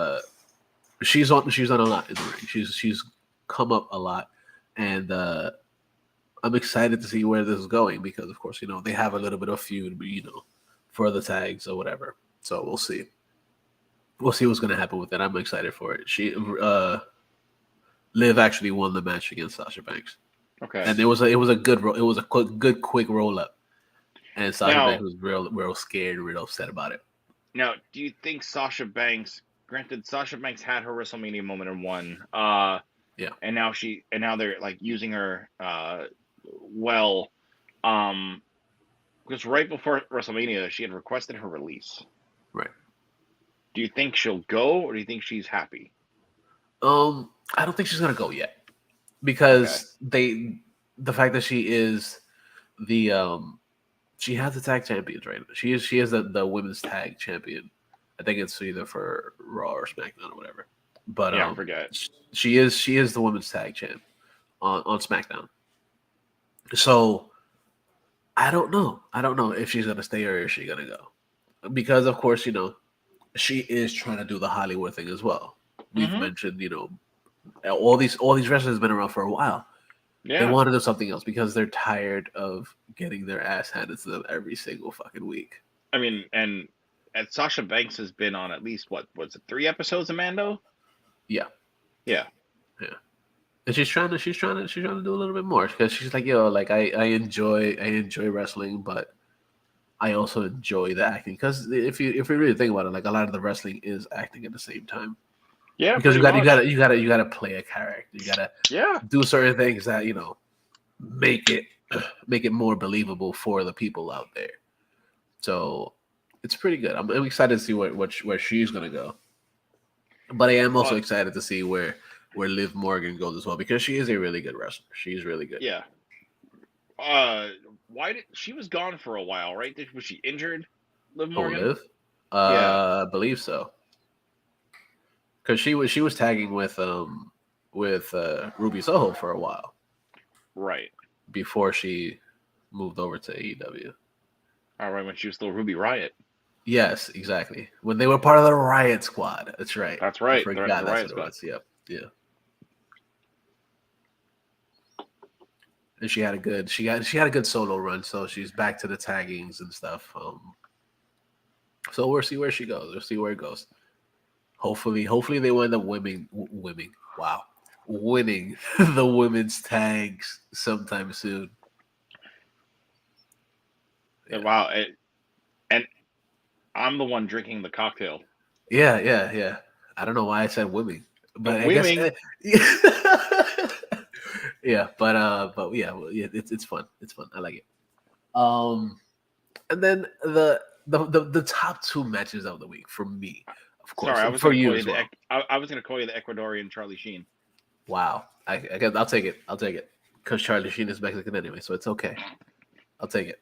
she's done a lot in the ring. She's come up a lot, and I'm excited to see where this is going because, of course, they have a little bit of feud, for the tags or whatever. So we'll see. We'll see what's going to happen with it. I'm excited for it. Liv actually won the match against Sasha Banks. Okay. And it was a good quick roll up. And Sasha Banks was real scared, real upset about it. Now, do you think Sasha Banks? Granted, Sasha Banks had her WrestleMania moment and won. Yeah. And now they're like using her well. Because right before WrestleMania, she had requested her release. Right. Do you think she'll go, or do you think she's happy? I don't think she's gonna go yet because the fact that she is she has the tag champions right now. She is the women's tag champion. I think it's either for Raw or SmackDown or whatever. But I forget. She is the women's tag champ on SmackDown. So I don't know if she's gonna stay or is she gonna go, because of course she is trying to do the Hollywood thing as well. We've mentioned all these wrestlers have been around for a while. Yeah. They want to do something else because they're tired of getting their ass handed to them every single fucking week. I mean, and Sasha Banks has been on at least what was it 3 episodes of Mando? Yeah. And she's trying to do a little bit more because she's like, like I enjoy wrestling, but I also enjoy the acting because if we really think about it, like a lot of the wrestling is acting at the same time. Yeah, because you gotta play a character. You gotta do certain things that make it more believable for the people out there. So it's pretty good. I'm excited to see where she's gonna go, but I am also excited to see where Liv Morgan goes as well because she is a really good wrestler. She's really good. Yeah. Why did she was gone for a while, right? Was she injured, Liv Morgan? Liv? I believe so. Because she was tagging with Ruby Soho for a while, right? Before she moved over to AEW. All right, when she was still Ruby Riott. Yes, exactly. When they were part of the Riot Squad. That's right. That's right. I forgot that's what it was. Yep. Yeah. And she had a good solo run, so she's back to the taggings and stuff. So we'll see where she goes. We'll see where it goes. Hopefully they wind up winning the women's tags sometime soon. Yeah. Wow. And I'm the one drinking the cocktail. Yeah. I don't know why I said women, but I guess yeah, but yeah, it's fun. It's fun. I like it. And then the top 2 matches of the week for me. Of course, sorry, I was for you as well. I was going to call you the Ecuadorian Charlie Sheen. Wow, I guess I'll take it because Charlie Sheen is Mexican anyway, so it's okay. I'll take it.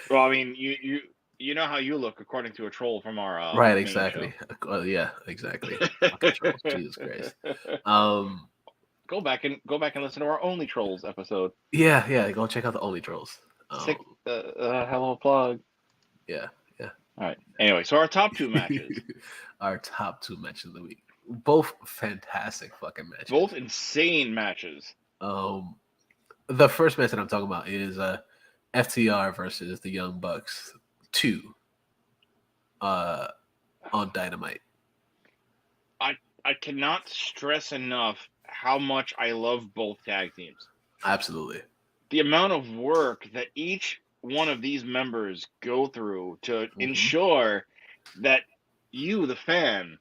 well, I mean, you know how you look according to a troll from our right, exactly. Yeah, exactly. Jesus Christ. Go back and listen to our Only Trolls episode. Yeah. Go check out the Only Trolls. Hello plug. Yeah. All right. Anyway, so our top 2 matches. Our top 2 matches of the week. Both fantastic fucking matches. Both insane matches. The first match that I'm talking about is FTR versus the Young Bucks 2 on Dynamite. I cannot stress enough how much I love both tag teams. Absolutely. The amount of work that each one of these members go through to ensure that you, the fan,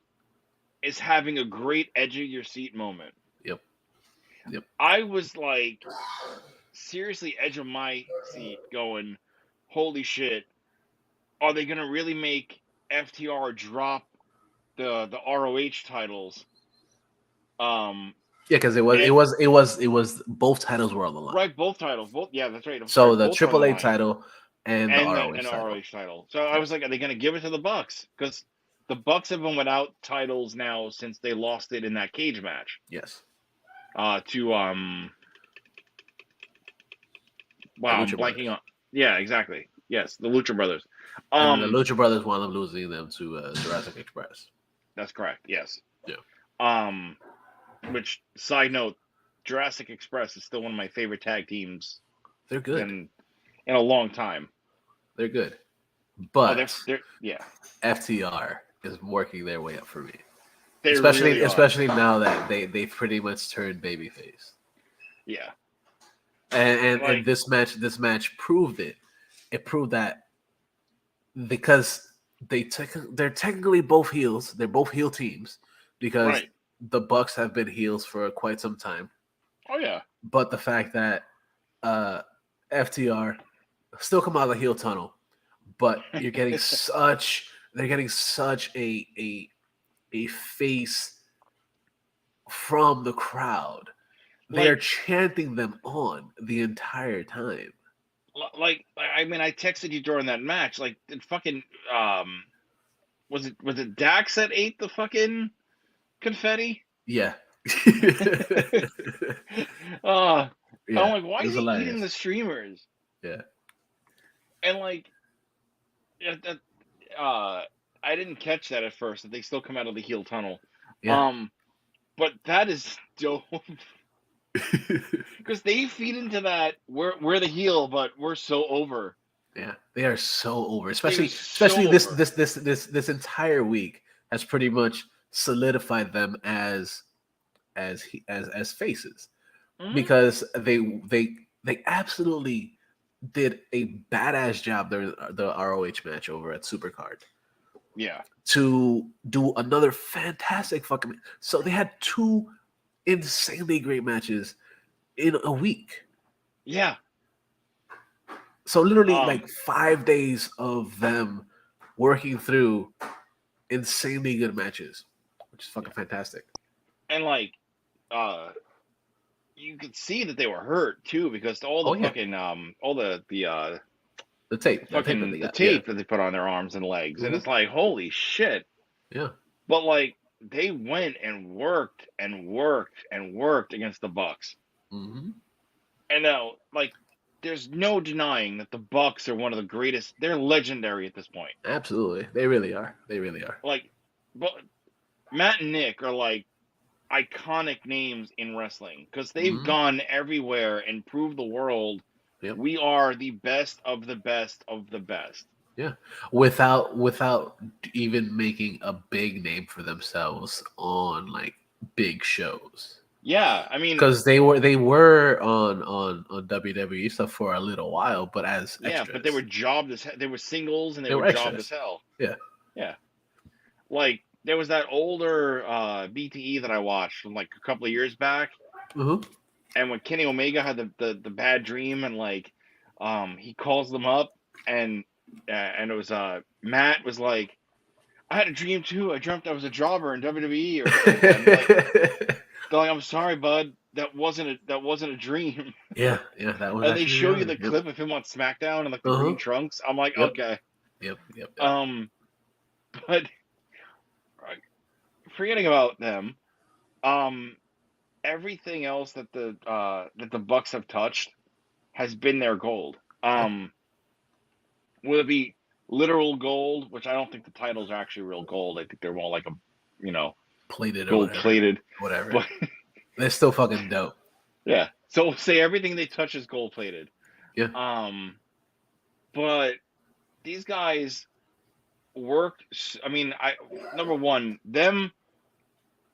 is having a great edge of your seat moment. Yep. I was like, seriously, edge of my seat going, holy shit, are they going to really make FTR drop the ROH titles? Yeah, because it was both titles were on the line. Right, both titles. Yeah, that's right. So the AAA title and the and ROH the title. ROH title. So I Yeah. was like, are they going to give it to the Bucks? Because the Bucks have been without titles now since they lost it in that cage match. Yes. To The wow, I'm Lucha blanking Brothers. on. Yeah, exactly. Yes, the Lucha Brothers. And then the Lucha Brothers wound up losing them to Jurassic Express. That's correct. Yes. Yeah. Which side note, Jurassic Express is still one of my favorite tag teams They're good. in a long time. They're good. Oh, But they're yeah. FTR is working their way up for me. They Especially really are. especially now that they pretty much turned babyface. Yeah. And this match proved it. It proved that because they're technically both heels. They're both heel teams because Right. the Bucks have been heels for quite some time. Oh yeah. But the fact that FTR still come out of the heel tunnel, but they're getting such a face from the crowd. They are chanting them on the entire time. Like I mean, I texted you during that match. Like, did fucking was it Dax that ate the fucking confetti? Yeah. I'm Yeah, like, why it is was he hilarious. eating the streamers? Yeah. And like, I didn't catch that at first. That they still come out of the heel tunnel. Yeah. But that is dope. Because they feed into that. We're the heel, but we're so over. Yeah, they are so over. Especially so this over. this entire week has pretty much solidified them as faces Mhm. because they absolutely did a badass job during the ROH match over at Supercard. Yeah. To do another fantastic fucking. So they had two insanely great matches in a week. Yeah. So literally like 5 days of them working through insanely good matches, which is fucking fantastic. And like, you could see that they were hurt too because all the fucking all the tape, the tape that they put on their arms and legs, and it's like, holy shit. Yeah. But like, they went and worked and worked and worked against the Bucks. Mm-hmm. And now, like, there's no denying that the Bucks are one of the greatest. They're legendary at this point. Absolutely, they really are. They really are. Like, but Matt and Nick are like iconic names in wrestling because they've gone everywhere and proved the world we are the best of the best of the best. Yeah, without even making a big name for themselves on like big shows. Yeah, I mean, because they were on WWE stuff for a little while, but as extras. But they were jobbed as they were singles and they were jobbed as hell. Yeah, yeah. Like there was that older BTE that I watched from like a couple of years back, and when Kenny Omega had the bad dream and like he calls them up and it was Matt was like, I had a dream too. I dreamt I was a jobber in WWE or something. They're like, I'm sorry, bud. That wasn't a dream. Yeah, that was. And they show you the clip of him on SmackDown in like the green trunks. I'm like, okay. Yep. But forgetting about them, everything else that the Bucks have touched has been their gold. Will it be literal gold? Which I don't think the titles are actually real gold. I think they're more like plated, gold plated, whatever. But they're still fucking dope. Yeah. So say everything they touch is gold plated. Yeah. But these guys worked. I mean, number one, them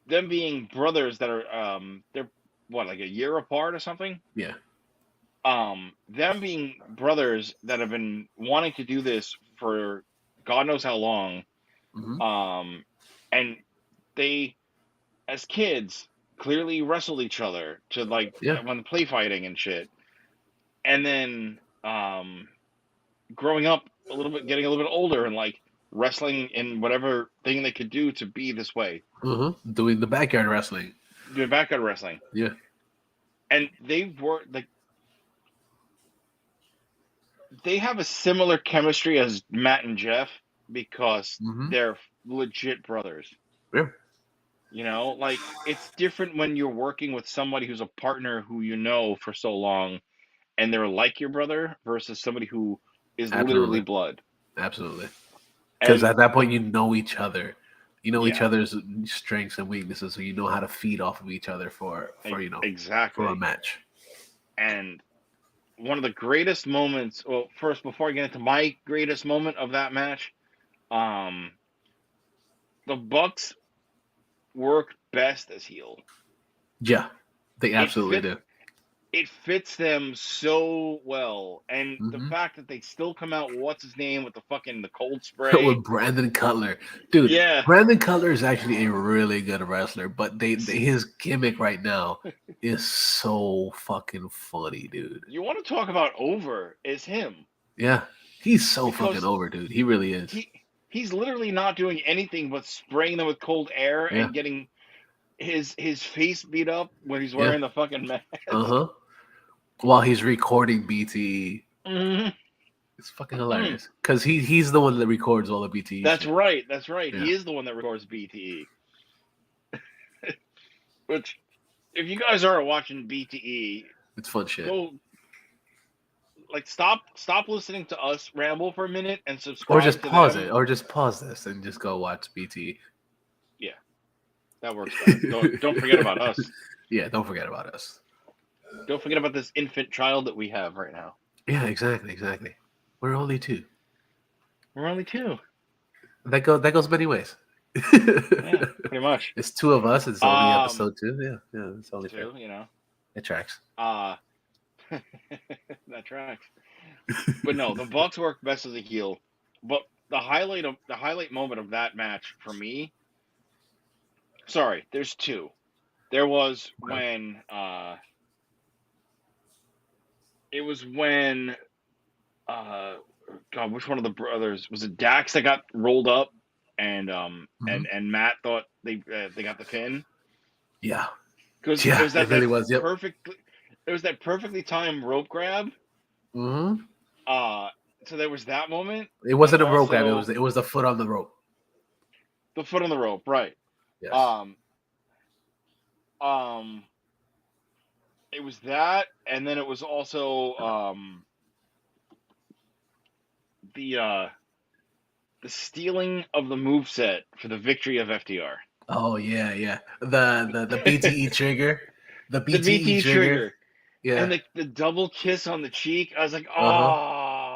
being brothers that are they're what, like a year apart or something. Yeah. Them being brothers that have been wanting to do this for God knows how long. And they, as kids, clearly wrestled each other to like when the play fighting and shit. And then growing up a little bit, getting a little bit older and like wrestling in whatever thing they could do to be this way. Doing the backyard wrestling. Yeah. And they've worked like they have a similar chemistry as Matt and Jeff because Mm-hmm. they're legit brothers. Yeah. Like it's different when you're working with somebody who's a partner who you know for so long and they're like your brother versus somebody who is literally Absolutely. blood. Absolutely. Because And at that point, the you know each other. You know each yeah, other's strengths and weaknesses, so you know how to feed off of each other for a exactly. match. And one of the greatest moments, well, first before I get into my greatest moment of that match, um the Bucks work best as heel. Yeah, they It absolutely fits do. it fits them so well. And the Mm-hmm. fact that they still come out, what's his name, with the cold spray. With Brandon Cutler, dude. Yeah. Brandon Cutler is actually a really good wrestler, but his gimmick right now is so fucking funny, dude. You want to talk about over is him. Yeah, he's so fucking Because over, dude. He really is. he's literally not doing anything but spraying them with cold air Yeah, and getting his face beat up when he's yeah. wearing the fucking mask. Uh huh. While he's recording BTE, Mm-hmm. it's fucking hilarious because he's the one that records all the BTE That's shit. right. That's right. Yeah, He is the one that records BTE. Which, if you guys aren't watching BTE, it's fun shit. go stop listening to us ramble for a minute and Or subscribe just to pause it, them. or just pause this and just go watch BTE. Yeah, that works best. Don't forget about us. Yeah, don't forget about us. Don't forget about this infant child that we have right now. Yeah, exactly, exactly. We're only two. We're only two. That goes many ways. Yeah, pretty much. It's two of us. It's only Um, episode two. Yeah, yeah, it's only fair. two. It tracks. Uh that tracks. But no, the Bucks work best as a heel. But the highlight moment of that match for me. Sorry, there's two. There was Okay. when it was when uh God, which one of the brothers was it? Dax that got rolled up, and Mhm. and Matt thought they got the pin Yeah, because yeah, it really was. Yep. it was that perfectly timed rope grab. Hmm. Uh, so there was that moment, It and wasn't a rope grab. also It was the foot on the rope. the foot on the rope, right? Yes. Um, um, it was that, and then it was also the uh the stealing of the move set for the victory of FTR. Oh yeah, yeah. The BTE trigger. The The BTE BT trigger. trigger and Yeah. the double kiss on the cheek. I was like, Uh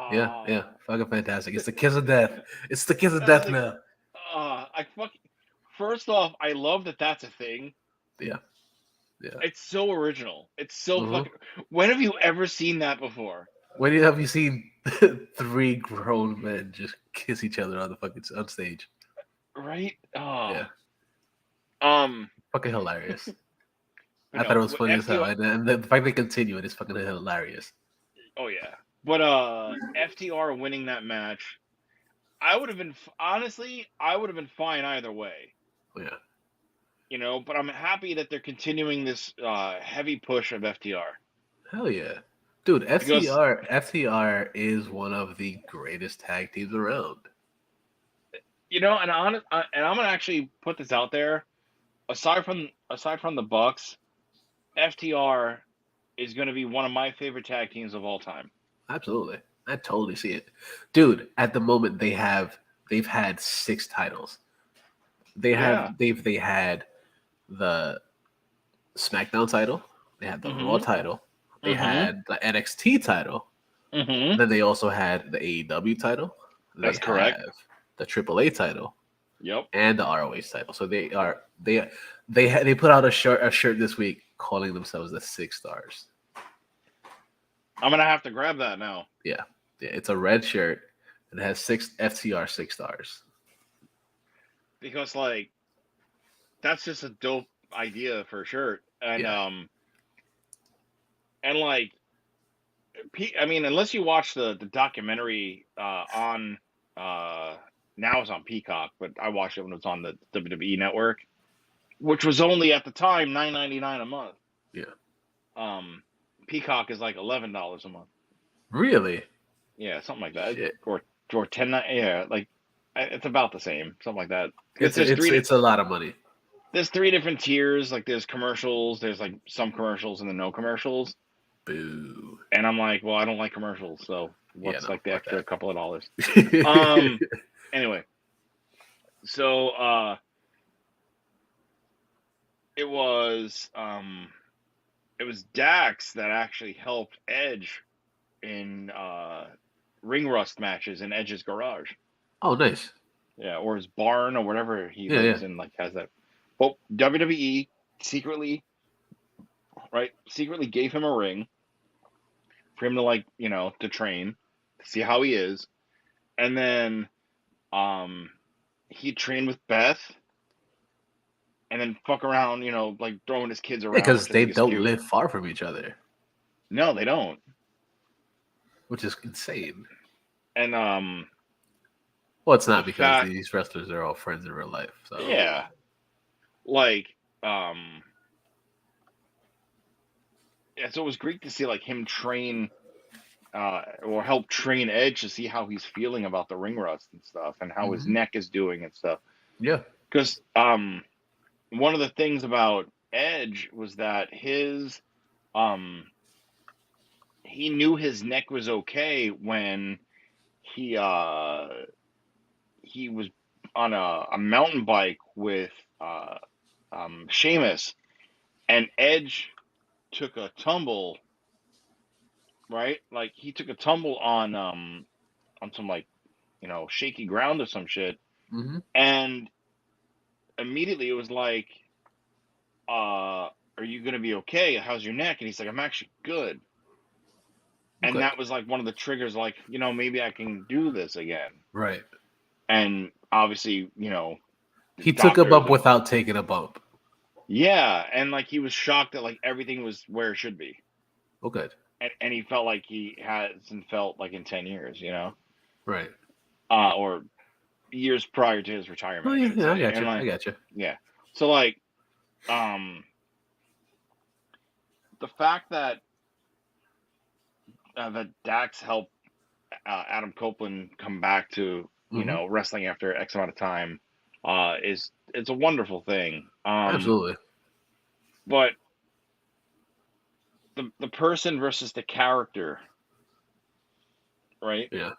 huh. Yeah, oh, yeah. Fucking fantastic. It's the kiss of death. It's the kiss of I was death like, now. I fucking. First off, I love that that's a thing. Yeah, yeah. It's so original. It's so Hmm. fucking. When have you ever seen that before? When have you seen three grown men just kiss each other on the fucking on stage? Right? Oh, Yeah, um, fucking hilarious. but I thought no, it was funny as hell, FTR. and the fact they continue it is fucking hilarious. Oh yeah, but FTR winning that match, I would have been honestly, I would have been fine either way. Yeah, But I'm happy that they're continuing this heavy push of FTR hell yeah, dude. because FTR is one of the greatest tag teams around. and I'm gonna actually put this out there. Aside from the Bucks, FTR is going to be one of my favorite tag teams of all time. Absolutely, I totally see it, dude. At the moment, they've had 6 titles. Yeah. They had the SmackDown title. They had the Raw Mhm. title. They Mhm. had the NXT title. Mhm. Then they also had the AEW title. They That's correct. have the AAA title Yep. and the ROH title. So they put out a shirt this week calling themselves the 6 stars. I'm gonna have to grab that now Yeah, yeah. It's a red shirt. It has 6 FTR 6 stars. because that's just a dope idea for a shirt, Yeah. and I mean, unless you watch the documentary on now it's on Peacock, but I watched it when it was on the WWE network, which was only at the time $9.99 a month. Yeah. Um, Peacock is like $11 a month. Really? Yeah, something like that. Shit, Or 10. Yeah, like it's about the same, something like that. Because it's it's a lot of money. there's three different tiers. Like there's commercials. There's like some commercials and then no commercials. Boo. And I'm like, well, I don't like commercials, so Yeah, what's no, like the fuck extra that. couple of dollars? Um. Anyway, so it was Dax that actually helped Edge in ring rust matches in Edge's garage. Oh, nice. Yeah, or his barn or whatever he Yeah, yeah. lives in, like has that. But WWE secretly, right? Secretly gave him a ring for him to like, to train, to see how he is, and then um he trained with Beth, and then fuck around, like throwing his kids Yeah, around, because which I they think is don't cute. live far from each other, No, they don't. which is insane. And Well, it's the not because fact, these wrestlers are all friends in real life. So yeah, like yeah, so it was great to see like him train or help train Edge to see how he's feeling about the ring rust and stuff, and how his hmm neck is doing and stuff. yeah, Because one of the things about Edge was that um, he knew his neck was okay when he uh, he was on a mountain bike with uh, Sheamus, and Edge took a tumble, right? Like he took a tumble on some like shaky ground or some shit, hmm and immediately it was like, are you gonna be okay? How's your neck? And he's like, I'm actually good. And okay, that was like one of the triggers, like, maybe I can do this again. right. And obviously, He took a doctors bump and without taking a bump. yeah, and like he was shocked that like everything was where it should be. Oh, good. And he felt like he hasn't felt like in 10 years, Right. or years prior to his Oh retirement, I yeah, should yeah. I say. got And you. I like, got you. yeah. So like, um, the fact that Dax helped Adam Copeland come back to hmm wrestling after X amount of time is it's a wonderful thing. Absolutely. But the person versus the character, right? Yeah.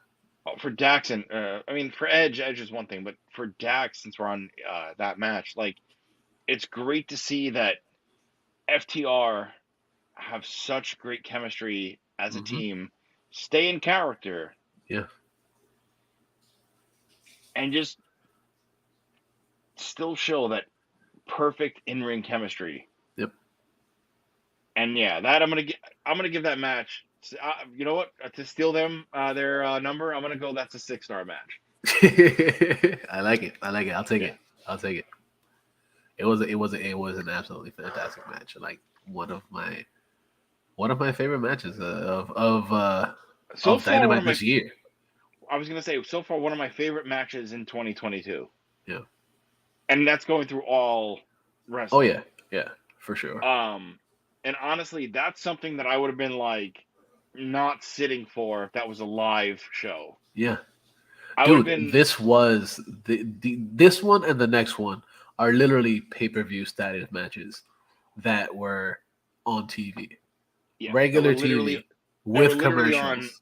For Dax and I mean for Edge is one thing, but for Dax, since we're on that match, like it's great to see that FTR have such great chemistry as a hmm team, stay in character, Yeah. and just still show that perfect in-ring chemistry. Yep. And yeah, that I'm gonna give that match. You know what? To steal their number, I'm gonna go. That's a 6-star match. I like it. I like it. I'll take Yeah. it. I'll take it. It was an absolutely fantastic match. Like one of my favorite matches So of far, Dynamite this year. I was gonna say so far one of my favorite matches in 2022, Yeah. and that's going through all Oh wrestling. yeah. Yeah. For sure. Um, and honestly, that's something that I would have been like not sitting for if that was a live show. Yeah. I would have Dude, been, this was this one and the next one are literally pay-per-view status matches that were on TV. yeah, Regular TV that were with literally on commercials.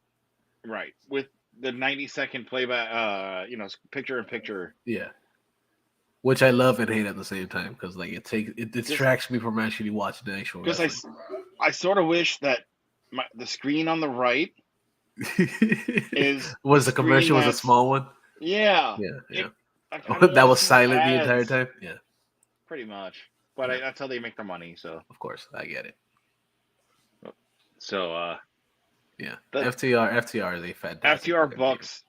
right with the 90-second playback, picture in picture. Yeah. Which I love and hate at the same time because like it Just distracts me from actually watching the actual because wrestling. I sort of wish that the screen on the right is the Was the screen commercial was a that's small one? yeah. Yeah, yeah. I kind of That want to was see the silent the entire ads time. Yeah, pretty much, but yeah. that's how they make their money. So Of course, I get it. so Yeah, the FTR is a fantastic FTR fucking team. Bucks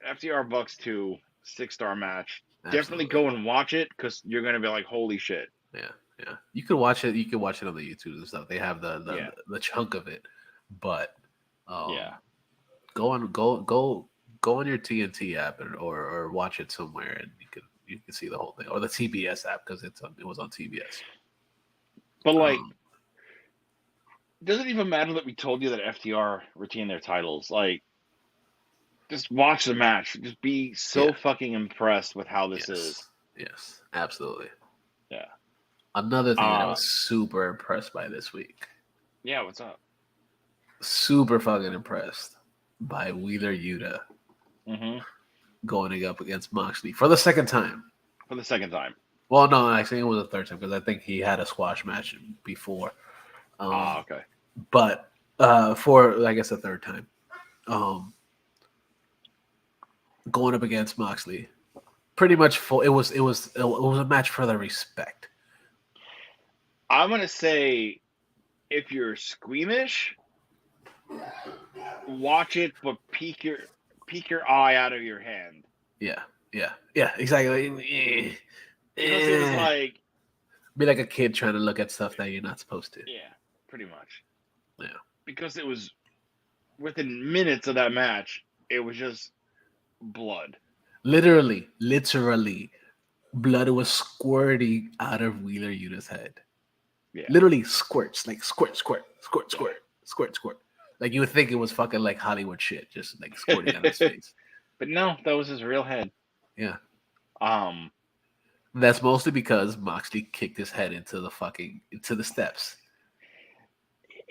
FTR Bucks 2 6-star match. Definitely Absolutely. go and watch it because you're gonna be like, holy shit. Yeah, yeah. You can watch it. You can watch it on the YouTube and stuff. They have Yeah, the chunk of it, but yeah. go on go on your TNT app or watch it somewhere and you can see the whole thing or the TBS app because it was on TBS. But like, Um, doesn't even matter that we told you that FTR retain their titles. Like, just watch the match. Just be so Yeah. fucking impressed with how this is. Yes. Yes. Absolutely. Yeah. Another thing that I was super impressed by this week. Yeah, what's up? Super fucking impressed by Wheeler Yuta Mm-hmm. going up against Moxley for the second time. For the second time. Well, no, actually it was the third time because I think he had a squash match before. Okay. But for I guess the third time, going up against Moxley, pretty much full. It was a match for the respect. I'm gonna say, if you're squeamish, watch it, but peek your eye out of your hand. Yeah, exactly. Because it was like, be like a kid trying to look at stuff that you're not supposed to. yeah, pretty much. Yeah. Because it was within minutes of that match, it was just blood. Literally, blood was squirting out of Wheeler Yuta's head. Yeah. Literally squirts, like squirt. Like you would think it was fucking like Hollywood shit, just like squirting out of his face. But no, that was his real head. Yeah. Um, That's mostly because Moxley kicked his head into the steps.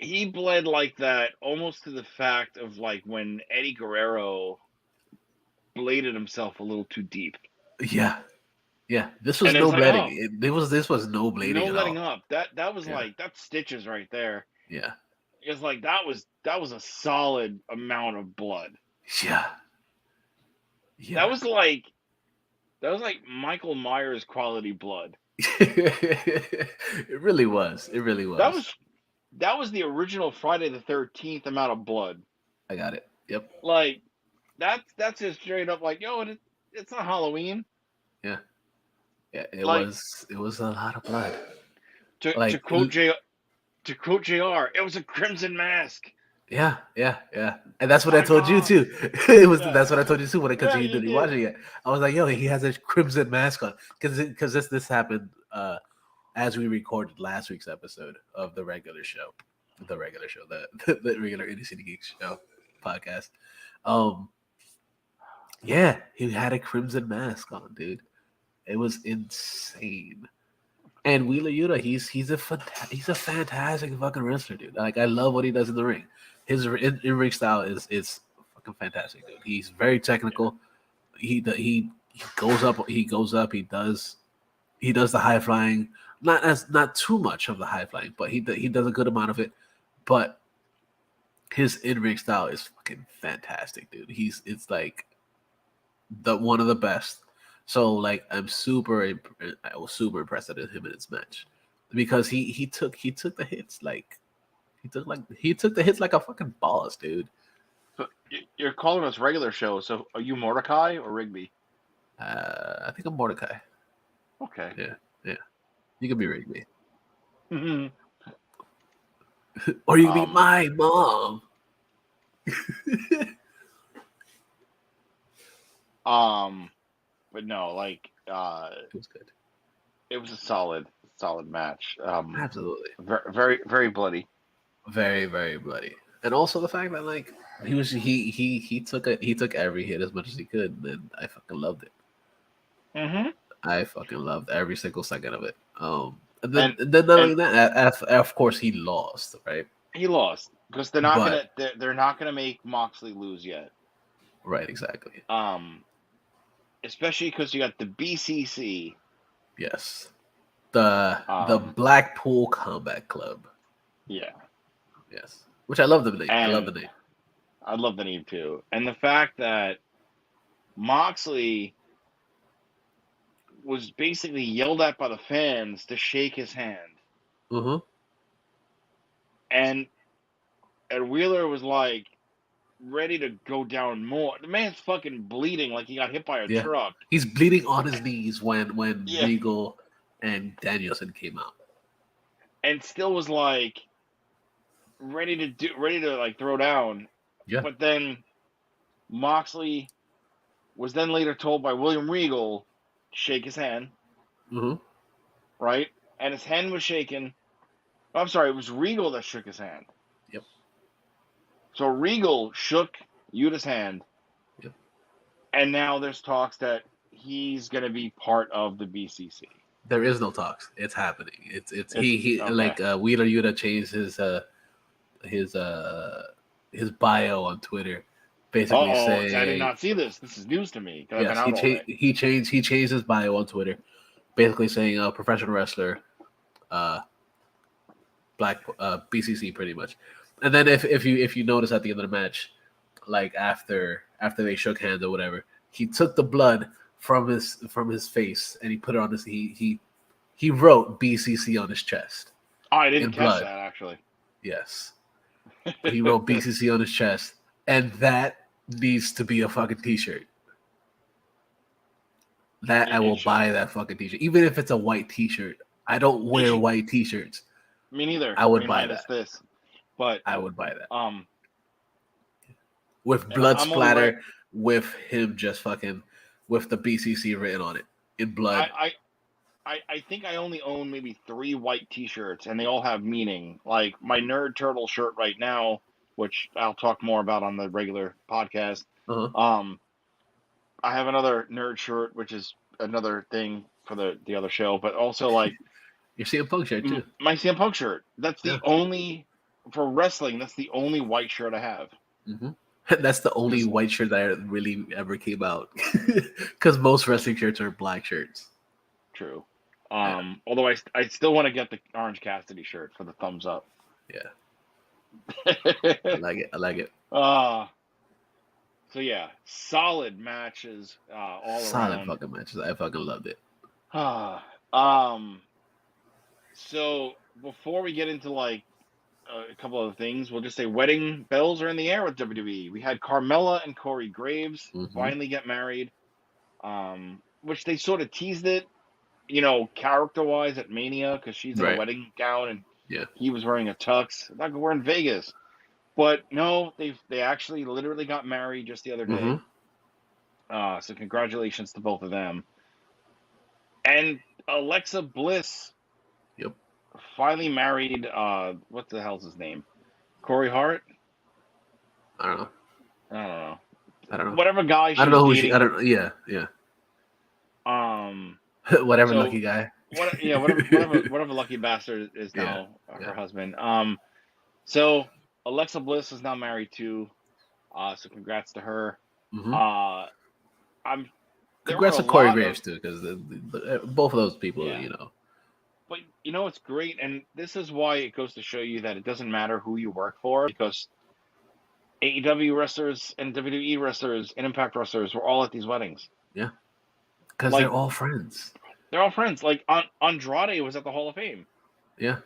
he bled like that almost to the fact of like when Eddie Guerrero bladed himself a little too deep. Yeah. This was no bleeding. This was no bleeding. No at letting all. up. That was like that's stitches right there. Yeah. It's like that was a solid amount of blood. Yeah. That was like Michael Myers quality blood. It really was. That was the original Friday the 13th amount of blood. I got it. Yep. Like that's just straight up like, yo, it's not Halloween. Yeah. Yeah, it was a lot of blood. To quote JR, it was a crimson mask. Yeah. And that's what I told you too. That's what I told you too because you didn't watch it yet. I was like, yo, he has a crimson mask on because this happened as we recorded last week's episode of the regular Indie City Geeks show podcast. Yeah, he had a crimson mask on, dude. It was insane. And Wheeler Yuta, he's a fantastic fucking wrestler, dude. Like I love what he does in the ring. His in-ring style is fucking fantastic, dude. He's very technical. He goes up. He does the high flying. Not too much of the high flying, but he does a good amount of it. But his in-ring style is fucking fantastic, dude. It's like one of the best. So like I was super impressed at him in his match because he took the hits like he took the hits like a fucking boss, dude. So you're calling us regular show. So are you Mordecai or Rigby? I think I'm Mordecai. Okay. Yeah. You can be Rigby. Mm-hmm. Or you can be my mom. But no, like it was good. It was a solid match. Absolutely. Very, very bloody. Very, very bloody. And also the fact that like he took every hit as much as he could, and I fucking loved it. Mm-hmm. I fucking loved every single second of it. And then not only that, of course he lost, right? He lost because they're not gonna make Moxley lose yet. Right, exactly. Especially because you got the BCC. Yes. The Blackpool Combat Club. Yeah. Yes. Which I love the name. I love the name. I love the name too. And the fact that Moxley was basically yelled at by the fans to shake his hand. Mm-hmm. And Wheeler was like ready to go down more. The man's fucking bleeding like he got hit by a truck. He's bleeding on his knees when Regal and Danielson came out. And still was like ready to like throw down. Yeah. But then Moxley was then later told by William Regal to shake his hand. Mm-hmm. Right? And his hand was shaken. I'm sorry, it was Regal that shook his hand. Yep. So Regal shook Yuta's hand. Yep. And now there's talks that he's going to be part of the BCC. There is no talks. It's happening. It's It's he okay. like Wheeler Yuta changed his uh his bio on Twitter, basically Uh-oh, I did saying not see this. This is news to me because I've been yes out all day. he changed his bio on Twitter, basically saying professional wrestler, uh black BCC pretty much. And then if you notice at the end of the match, like after they shook hands or whatever, he took the blood from his face and he put it on his he wrote BCC on his chest Oh, I didn't in catch blood. that actually. Yes, he wrote BCC on his chest, and that needs to be a fucking t-shirt. That I will It should. buy that fucking t-shirt, even if it's a white t-shirt. I don't It wear should. white t-shirts. Me neither. I I would mean, buy minus that. this, but I would buy that um, with and blood I'm only wearing. splatter, with him just fucking with the BCC written on it in blood. I think I only own maybe 3 white T-shirts, and they all have meaning. Like my Nerd Turtle shirt right now, which I'll talk more about on the regular podcast. Uh-huh. Um, I have another nerd shirt, which is another thing for the other show, but also like Your CM Punk shirt too. my CM Punk shirt. That's Yeah. the only for wrestling. That's the only white shirt I have. Mm-hmm. That's the only Because white shirt that really ever came out. Because most wrestling shirts are black shirts. true. Yeah. Although I still want to get the Orange Cassidy shirt for the thumbs up. Yeah. I like it. I like it. So yeah, solid matches all Solid around. fucking matches. I fucking loved it. So before we get into like a couple of things, we'll just say wedding bells are in the air with WWE. We had Carmella and Corey Graves finally get married, which they sort of teased it, character-wise at Mania because she's in a wedding gown and he was wearing a tux. Like we're in Vegas. But no, they actually literally got married just the other day. So congratulations to both of them. And Alexa Bliss finally married what the hell's his name? Corey Hart? I don't know. Whatever guy I don't know who dating. she. I don't. Yeah. Whatever lucky guy. Whatever lucky bastard is now her husband. So Alexa Bliss is now married too. So congrats to her. Congrats to Corey Graves too, because both of those people, But it's great, and this is why it goes to show you that it doesn't matter who you work for, because AEW wrestlers and WWE wrestlers and Impact wrestlers were all at these weddings. Yeah, because they're all friends. They're all friends. Like Andrade was at the Hall of Fame. Yeah,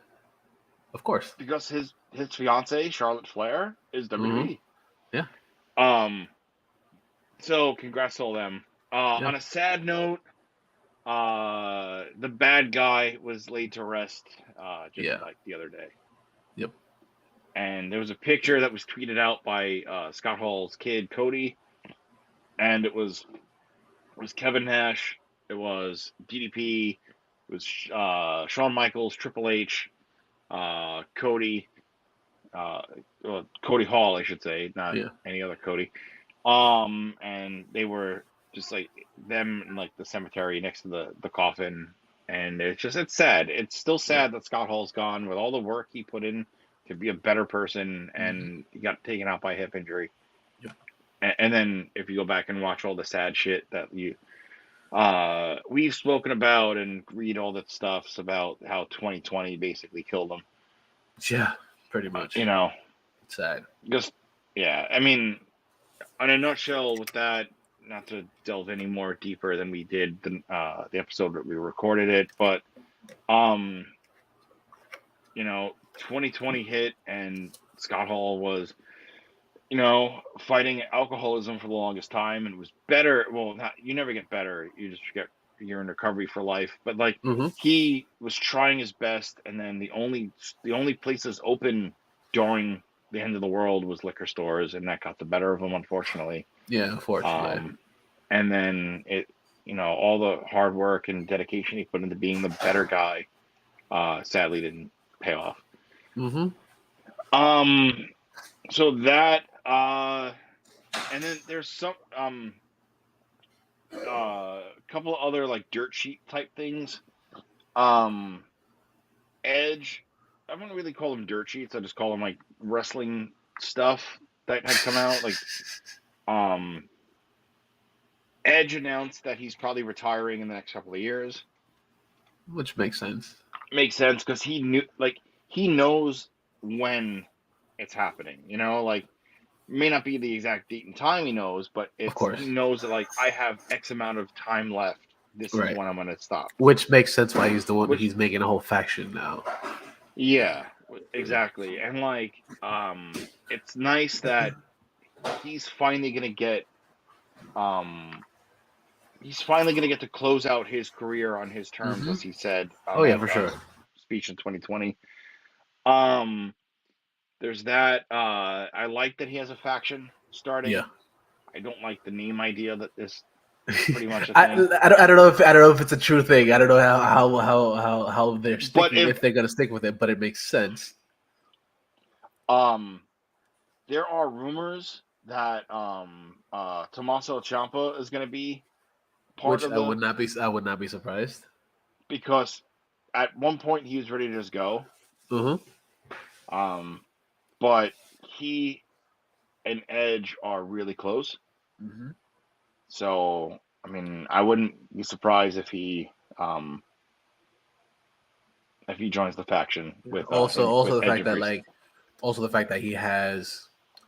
of course. Because his fiance Charlotte Flair is WWE. Yeah. So congrats to all them. On a sad note, the bad guy was laid to rest like the other day. Yep. And there was a picture that was tweeted out by Scott Hall's kid Cody, and it was Kevin Nash, it was DDP, it was Shawn Michaels, Triple H, Cody, Cody Hall, I should say, not any other Cody. And they were just like them in like the cemetery next to the coffin, and it's sad. It's still sad that Scott Hall's gone with all the work he put in to be a better person, and he got taken out by a hip injury. And then if you go back and watch all the sad shit that we've spoken about and read all that stuff about how 2020 basically killed him. Yeah, pretty much. It's sad. Just I mean, in a nutshell, with that, not to delve any more deeper than we did the episode that we recorded it, but 2020 hit, and Scott Hall was fighting alcoholism for the longest time, and was better. Well, you never get better, you're in recovery for life, but like he was trying his best, and then the only places open during the end of the world was liquor stores, and that got the better of him, unfortunately. Yeah, unfortunately. And then all the hard work and dedication he put into being the better guy sadly didn't pay off. So that and then there's some a couple of other like dirt sheet type things. Um, Edge, I wouldn't really call them dirt sheets. I just call them like wrestling stuff that had come out. Like, um, Edge announced that he's probably retiring in the next couple of years. Which makes sense. Makes sense because he knows when it's happening. You know, like may not be the exact date and time he knows, but Of he course. knows that like I have X amount of time left. This is Right. when I'm gonna stop. Which makes sense why he's the one. Which He's making a whole faction now. yeah, exactly. And like it's nice that he's finally gonna get um he's finally gonna get to close out his career on his terms, Mm-hmm. as he said Oh yeah, on for sure. his speech in 2020. Um, there's that. I like that he has a faction Yeah. starting. I don't like the name idea that is pretty much a I, thing. I don't know if it's a true thing. I don't know how they're But sticking if they're gonna stick with it, but it makes sense. um, there are rumors that Tommaso Ciampa is going to be part Which of the I would not be surprised. because at one point he was ready to just go. Uh-huh. Um, but he and Edge are really close. Mm-hmm. So I mean, I wouldn't be surprised if he joins the faction Yeah. with Also, him with also the Edge fact and that Priest. also the fact that he has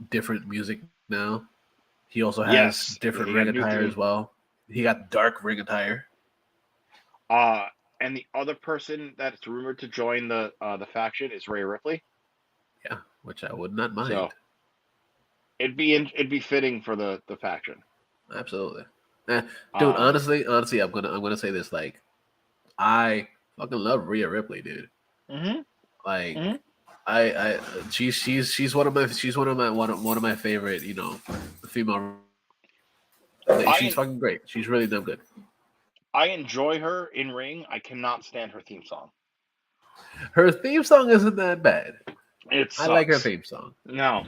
different music now. He also has Yes, different he got ring a new attire theme. as well. He got dark ring attire. Uh, and the other person that's rumored to join the faction is Rhea Ripley. Yeah, which I would not So mind. it'd be fitting for the faction. Absolutely. Dude, Um, honestly, I'm gonna say this. Like, I fucking love Rhea Ripley, dude. hmm Like, hmm I she's one of my one of my favorite, female. She's I fucking great. She's really damn good. I enjoy her in ring. I cannot stand her theme song. Her theme song isn't that bad. It I like her sucks. theme song. No.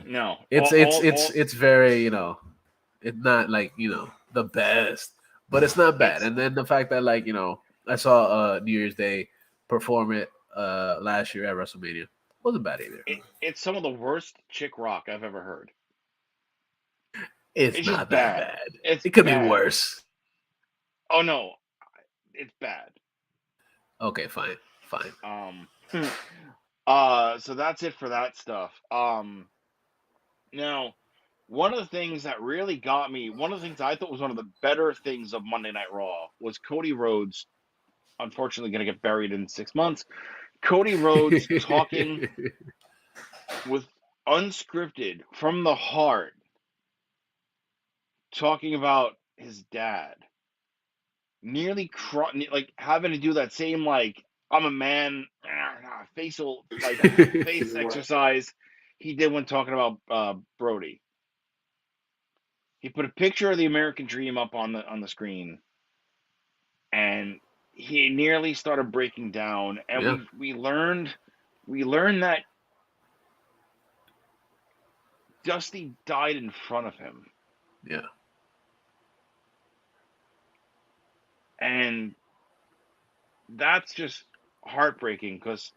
It's very, it's not like, the best, but it's not bad. It's And then the fact that, like, I saw New Year's Day perform it last year at WrestleMania. Wasn't bad either. it's some of the worst chick rock I've ever heard. It's It's just not that bad. bad. It's It could be bad. worse. Oh no, it's bad. Okay, fine. Fine. Um, so that's it for that stuff. Now one of the things that really got me, one of the things I thought was one of the better things of Monday Night Raw was Cody Rhodes. Unfortunately, going to get buried in 6 months. Cody Rhodes talking with unscripted from the heart, talking about his dad, nearly like having to do that same like I'm a man facial like face exercise he did when talking about Brody. He put a picture of the American Dream up on the screen, and he nearly started breaking down. And Yeah. we learned that Dusty died in front of him, Yeah. and that's just heartbreaking because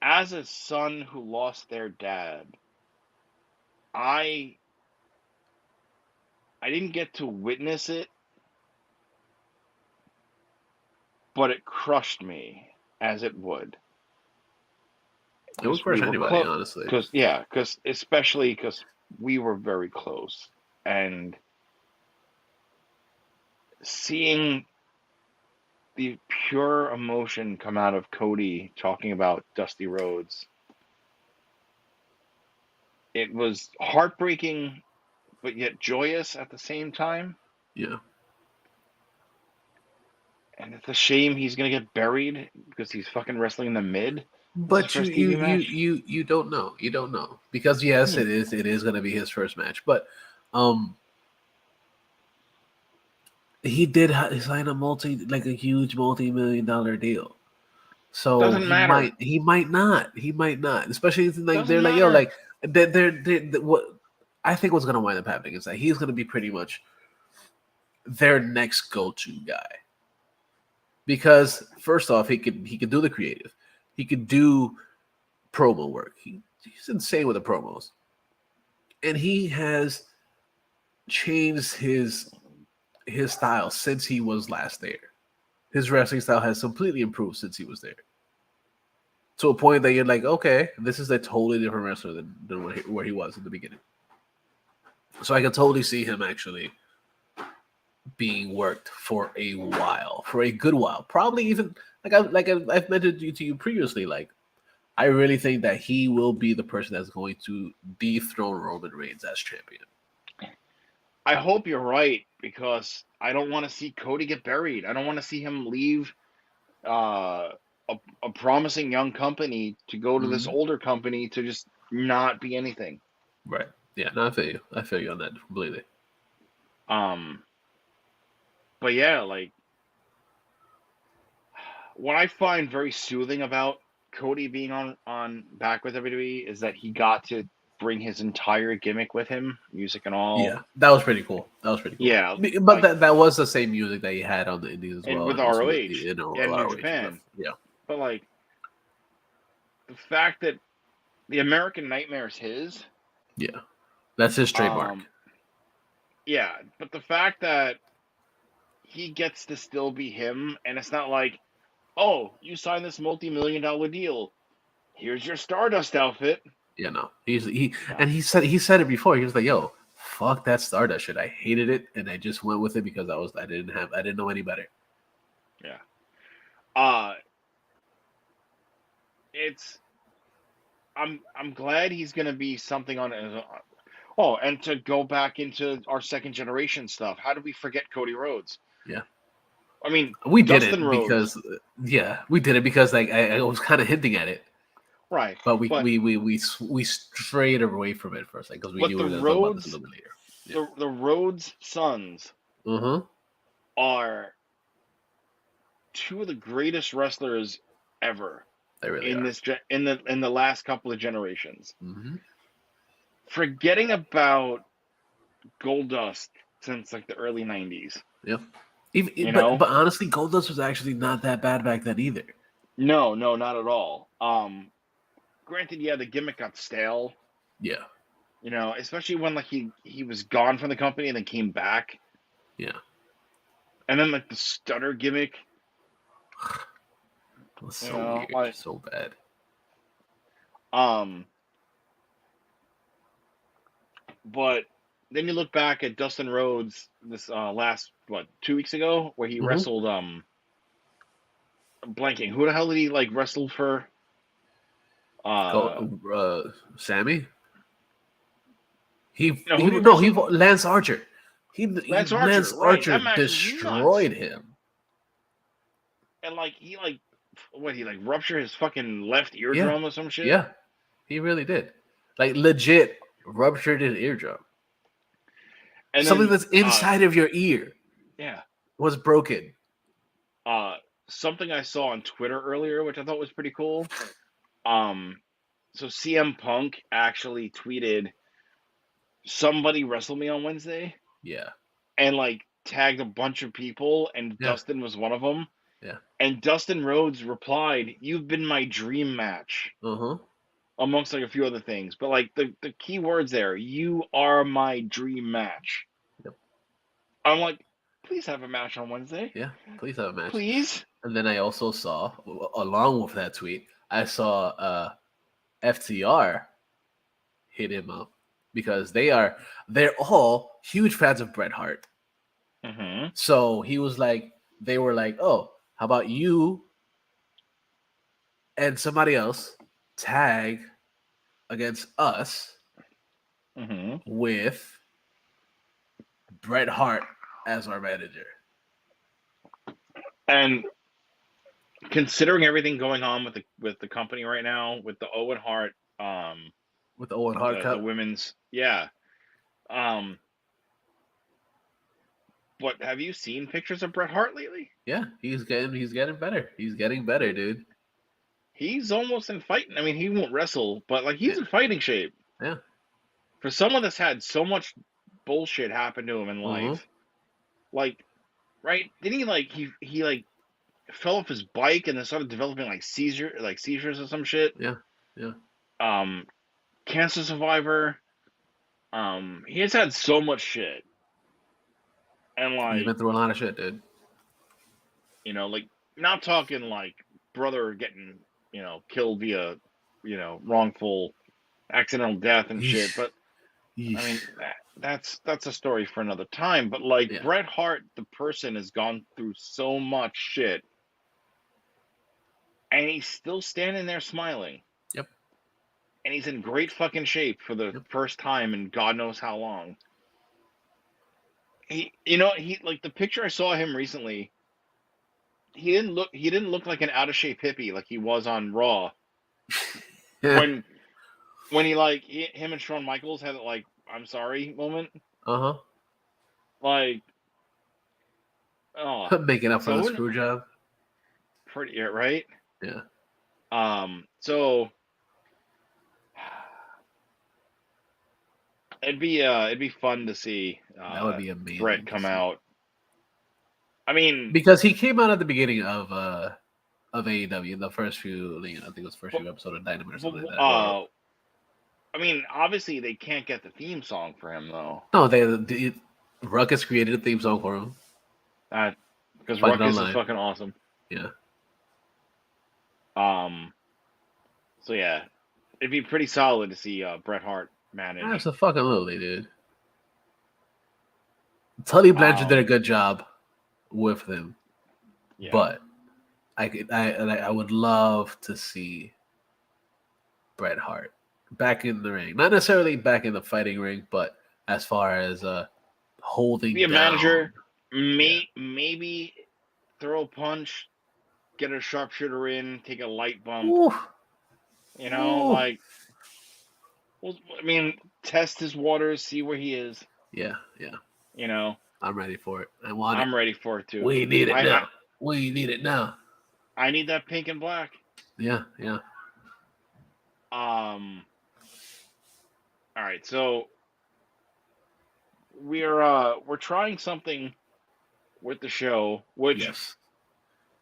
as a son who lost their dad, I I didn't get to witness it, but it crushed me as it would It would because we crush were anybody, close. honestly. Because especially because we were very close, and seeing the pure emotion come out of Cody talking about Dusty Rhodes, it was heartbreaking, but yet joyous at the same time. Yeah. And it's a shame he's gonna get buried because he's fucking wrestling in the mid. It's his But first TV match. you don't know. You don't know. Because yes, Hmm. it is gonna be his first match. But um he did sign a huge multi-million-dollar deal. So Doesn't matter. he might not, especially if, like Doesn't they're like, yo, matter. like what I think what's gonna wind up happening is that he's gonna be pretty much their next go-to guy. Because first off, he could do the creative, he could do promo work. He's insane with the promos, and he has changed his style since he was last there. His wrestling style has completely improved since he was there. To a point that you're like, okay, this is a totally different wrestler than where he was in the beginning. So I can totally see him actually being worked for a while, for a good while. Probably even I've mentioned to you previously. Like, I really think that he will be the person that's going to dethrone Roman Reigns as champion. I hope you're right, because I don't want to see Cody get buried. I don't want to see him leave a promising young company to go to this older company to just not be anything. Right. Yeah, no, I feel you. I feel you on that completely. But yeah, like, what I find very soothing about Cody being on back with WWE is that he got to bring his entire gimmick with him, music and all. Yeah, that was pretty cool. Yeah, but like, that was the same music that he had on the Indies as and well, with and also ROH in and New ROH Japan. stuff. Yeah, But like, the fact that the American Nightmare is his. Yeah, that's his trademark. Yeah, but the fact that he gets to still be him, and it's not like, oh, you signed this multi-million-dollar deal, here's your Stardust outfit. Yeah, no, and he said it before. He was like, "Yo, fuck that Stardust shit. I hated it, and I just went with it because I didn't know any better." Yeah. I'm glad he's gonna be something on. Oh, and to go back into our second generation stuff, how did we forget Cody Rhodes? Yeah. I mean, We did Dustin it Rhodes. we did it because like I was kind of hinting at it, Right? but we strayed away from it for a second because we knew we were going to talk about this a little bit later. Yeah. The Rhodes sons are two of the greatest wrestlers ever. They really in are. this in the last couple of generations. Mm-hmm. Forgetting about Goldust since like the early 90s. Yep. But honestly, Goldust was actually not that bad back then either. No, not at all. Granted, yeah, the gimmick got stale. Yeah. Especially when like he was gone from the company and then came back. Yeah. And then like the stutter gimmick. It was so weird, so bad. But then you look back at Dustin Rhodes this last 2 weeks ago, where he wrestled blanking. Who the hell did he like wrestle for? Sammy. Lance Archer. Lance Archer destroyed him. And like he ruptured his fucking left eardrum or some shit. Yeah, he really did. Like legit ruptured his eardrum. And something that's inside of your ear. Yeah. Was broken. Something I saw on Twitter earlier, which I thought was pretty cool. So CM Punk actually tweeted, "Somebody wrestle me on Wednesday." Yeah. And like tagged a bunch of people, and Dustin was one of them. Yeah. And Dustin Rhodes replied, "You've been my dream match." Amongst like a few other things, but like the key words there, "You are my dream match." Yep. I'm like, please have a match on Wednesday. Yeah, please have a match. Please. And then I also saw, along with that tweet, I saw FTR hit him up because they're all huge fans of Bret Hart. So he was like, they were like, "Oh, how about you and somebody else tag against us with Bret Hart as our manager?" And considering everything going on with the company right now, with the Owen Hart, with the Owen Hart Cup, the women's, But have you seen pictures of Bret Hart lately? Yeah, he's getting better. He's getting better, dude. He's almost in fighting. I mean, he won't wrestle, but like he's in fighting shape. Yeah. For someone that's had so much bullshit happen to him in life, Like, right? Didn't he like he like fell off his bike and then started developing like seizures or some shit? Yeah, yeah. Um, Cancer survivor. He has had so much shit, and He's like been through a lot of shit, dude. like not talking like brother getting killed via wrongful accidental death and shit, Yeesh. but I Yeesh. mean that's a story for another time. But like Yeah. Bret Hart, the person, has gone through so much shit, and he's still standing there smiling, Yep. and he's in great fucking shape for the Yep. first time in God knows how long. He like the picture I saw of him recently. He didn't look like an out of shape hippie like he was on Raw Yeah. when him and Shawn Michaels had like I'm sorry moment. Uh Like, oh, huh. Making up for the so screw job. pretty right. Yeah. So it'd be fun to see That would be Brett amazing to come see. out. I mean, Because he came out at the beginning of AEW, the first few, I think it was the first but, few episode of Dynamite or but something like that. Or I mean, obviously they can't get the theme song for him though. no, Ruckus created a theme song for him. That because Find it Ruckus is online. fucking awesome. Yeah. Um, so yeah, it'd be pretty solid to see Bret Hart manage. Absolutely, dude. Tully Blanchard did a Um, good job with them, yeah, but I would love to see Bret Hart back in the ring. Not necessarily back in the fighting ring, but as far as be holding a down. manager. Yeah. Maybe throw a punch, get a sharpshooter in, take a light bump. Ooh, ooh. Like, well, I mean, test his waters, see where he is. Yeah, yeah. You know, I'm ready for it. I want it. I'm ready for it too. We need it I I, now. We need it now. I need that pink and black. Yeah, yeah. Um. All right, so we're trying something with the show, which Yes.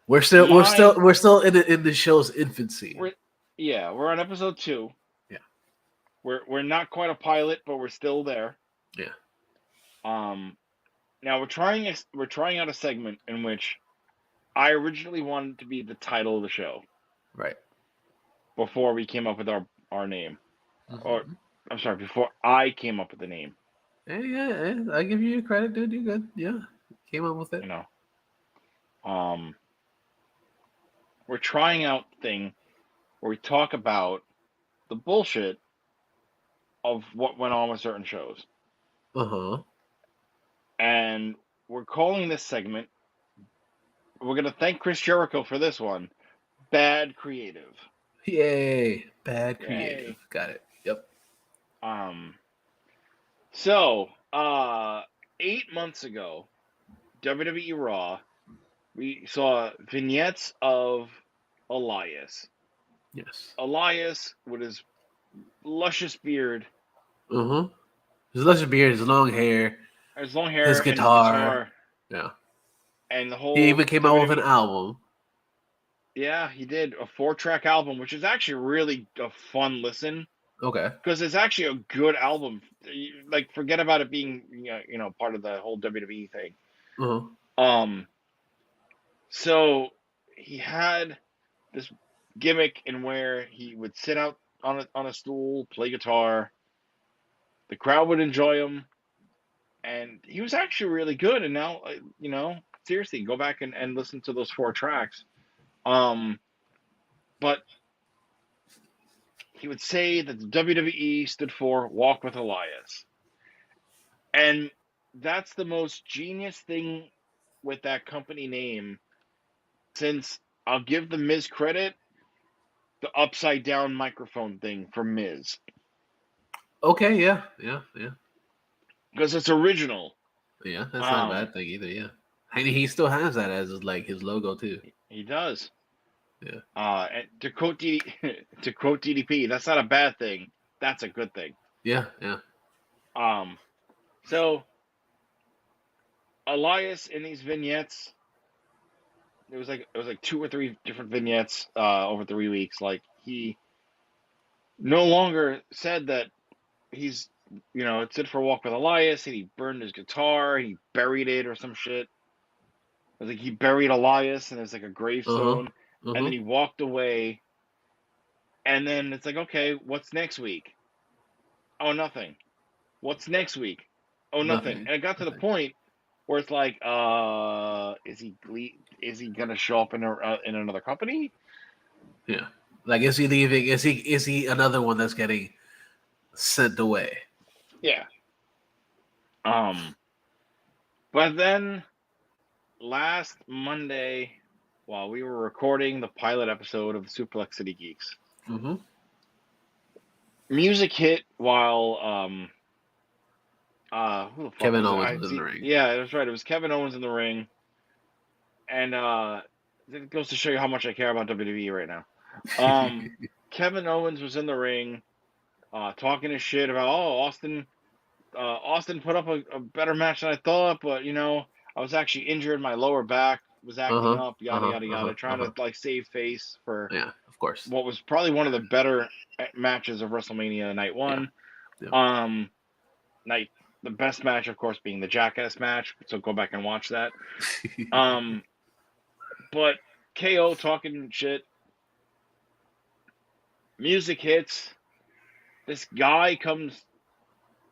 We're still we're still my we're still in the show's infancy. we're yeah we're on episode 2. Yeah. We're not quite a pilot, but we're still there. Yeah. Um. Now we're trying out a segment in which I originally wanted to be the title of the show Right. before we came up with our name, or Mm-hmm. I'm sorry, before I came up with the name. Yeah, yeah, yeah. I give you credit, dude. You good? Yeah. Came up with it. You know, um, we're trying out the thing where we talk about the bullshit of what went on with certain shows, Uh huh. and we're calling this segment. We're gonna thank Chris Jericho for this one. Bad creative. Yay! Bad creative. Yay. Got it. Yep. Um. So, 8 months ago, WWE Raw, we saw vignettes of Elias. Yes. Elias with his luscious beard, Uh huh. His luscious beard, his long hair, his long his hair, and his guitar. guitar, Yeah. and the He whole even came out with an WWE. album. Yeah, he did a 4-track album, which is actually really a fun listen Okay. because it's actually a good album. Like, forget about it being part of the whole WWE thing. Uh huh. Um, so he had this gimmick in where he would sit out on a stool, play guitar. The crowd would enjoy him, and he was actually really good. And now, seriously, go back and listen to those 4 tracks. Um, but he would say that the WWE stood for Walk with Elias, and that's the most genius thing with that company name. Since I'll give the Miz credit, the upside down microphone thing for Miz, Okay. Yeah. Yeah. Yeah. because it's original. Yeah. That's not a Um, bad thing either. Yeah. And he still has that as like his logo too. he does. Yeah. And to quote to quote DDP, that's not a bad thing. That's a good thing. Yeah. Yeah. Um, so Elias in these vignettes, it was like 2 or 3 different vignettes over 3 weeks. Like he no longer said that he's it's it for a walk with Elias, and he burned his guitar and he buried it or some shit. It was like he buried Elias and it's like a Uh huh. gravestone, Uh and huh. then he walked away. And then it's like, okay, what's next week? Oh, nothing. What's next week? Oh, nothing. Nothing. And it got to the Nothing. point where it's like, is he gonna show up in another company? Yeah. Like, is he leaving? Is he another one that's getting sent away? Yeah. Um. But then last Monday, while we were recording the pilot episode of the Suplex City Geeks, Mm-hmm. music hit while who the fuck Kevin was it? Owens I was in the see. ring. Yeah, that's right. It was Kevin Owens in the ring, and it goes to show you how much I care about WWE right now. Kevin Owens was in the ring, talking his shit about, Austin. Austin put up a better match than I thought, but I was actually injured. My lower back was Uh acting huh. up. Uh Yada huh. yada Uh huh. yada. Uh Trying huh. to like save face for Yeah. Of course. what was probably one of the better matches of WrestleMania Night Yeah. One. Yeah. Um, night the best match, of course, being the Jackass match. So go back and watch that. Um, but KO talking shit. Music hits. This guy comes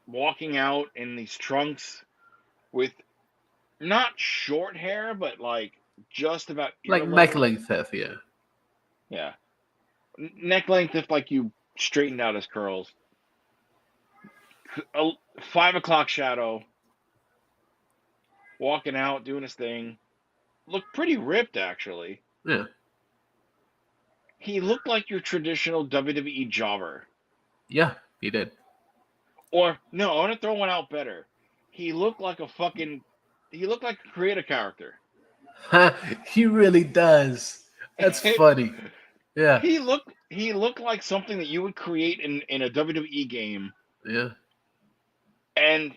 walking out in these trunks with not short hair, but like just about Like neck earlobe. length, yeah. Yeah, neck length if like you straightened out his curls. A 5 o'clock shadow walking out doing his thing. Looked pretty ripped actually. Yeah. He looked like your traditional WWE jobber. Yeah. He did. Or no, I want to throw one out better. He looked like a fucking. He looked like a creative character. He really does. That's funny. Yeah. He looked like something that you would create in a WWE game, Yeah. and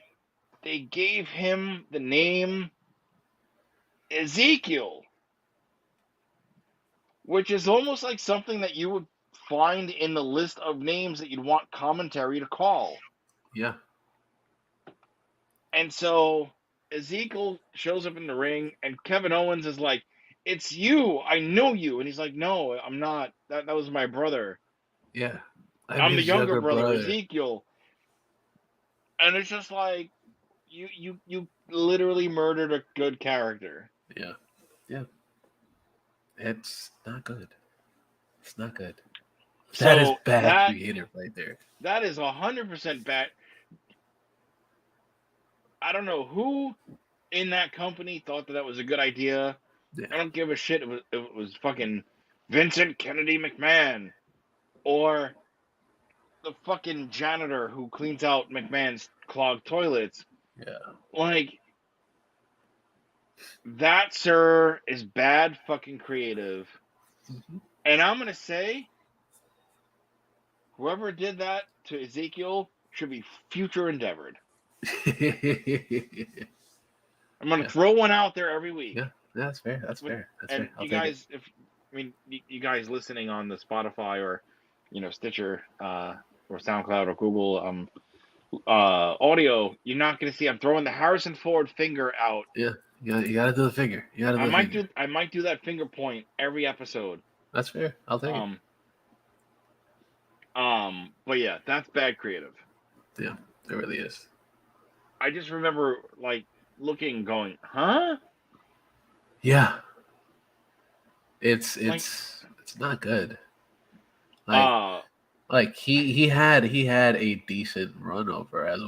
they gave him the name Ezekiel, which is almost like something that you would find in the list of names that you'd want commentary to call. Yeah. And so Ezekiel shows up in the ring, and Kevin Owens is like, "It's you. I know you." And he's like, "No, I'm not. That was my brother. Yeah. I'm I'm the his younger younger brother, brother. Ezekiel." And it's just like you literally murdered a good character. Yeah. Yeah. It's not good. It's not good. That is So bad that creative right there. that is 100% bad. I don't know who in that company thought that was a good idea. Yeah. I don't give a shit. It was fucking Vincent Kennedy McMahon or the fucking janitor who cleans out McMahon's clogged toilets. Yeah. Like that, sir, is bad fucking creative. Mm-hmm. And I'm gonna say, whoever did that to Ezekiel should be future endeavored. I'm gonna Yeah. throw one out there every week. Yeah. That's fair. That's With, fair. That's and fair. I'll you take it. guys, you guys listening on the Spotify or Stitcher or SoundCloud or Google audio, you're not gonna see. I'm throwing the Harrison Ford finger out. Yeah. You gotta do the finger. You gotta do the finger. I might do that finger point every episode. That's fair. I'll take it. But yeah, that's bad creative. Yeah, it really is. I just remember like looking, going, huh? Yeah. It's Like, not good. Like he had a decent run over as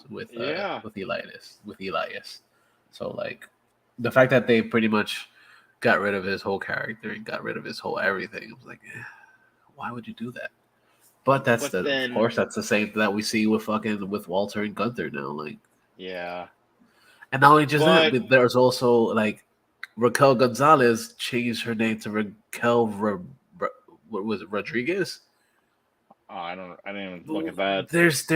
with yeah. with Elias. So like the fact that they pretty much got rid of his whole character and got rid of his whole everything, I was like, why would you do that? But of course that's the same that we see with Walter and Gunther now. Like, yeah. and not only just that, but there's also like Raquel Gonzalez changed her name to Raquel what was it, Rodriguez? Oh, I didn't even look at that. There's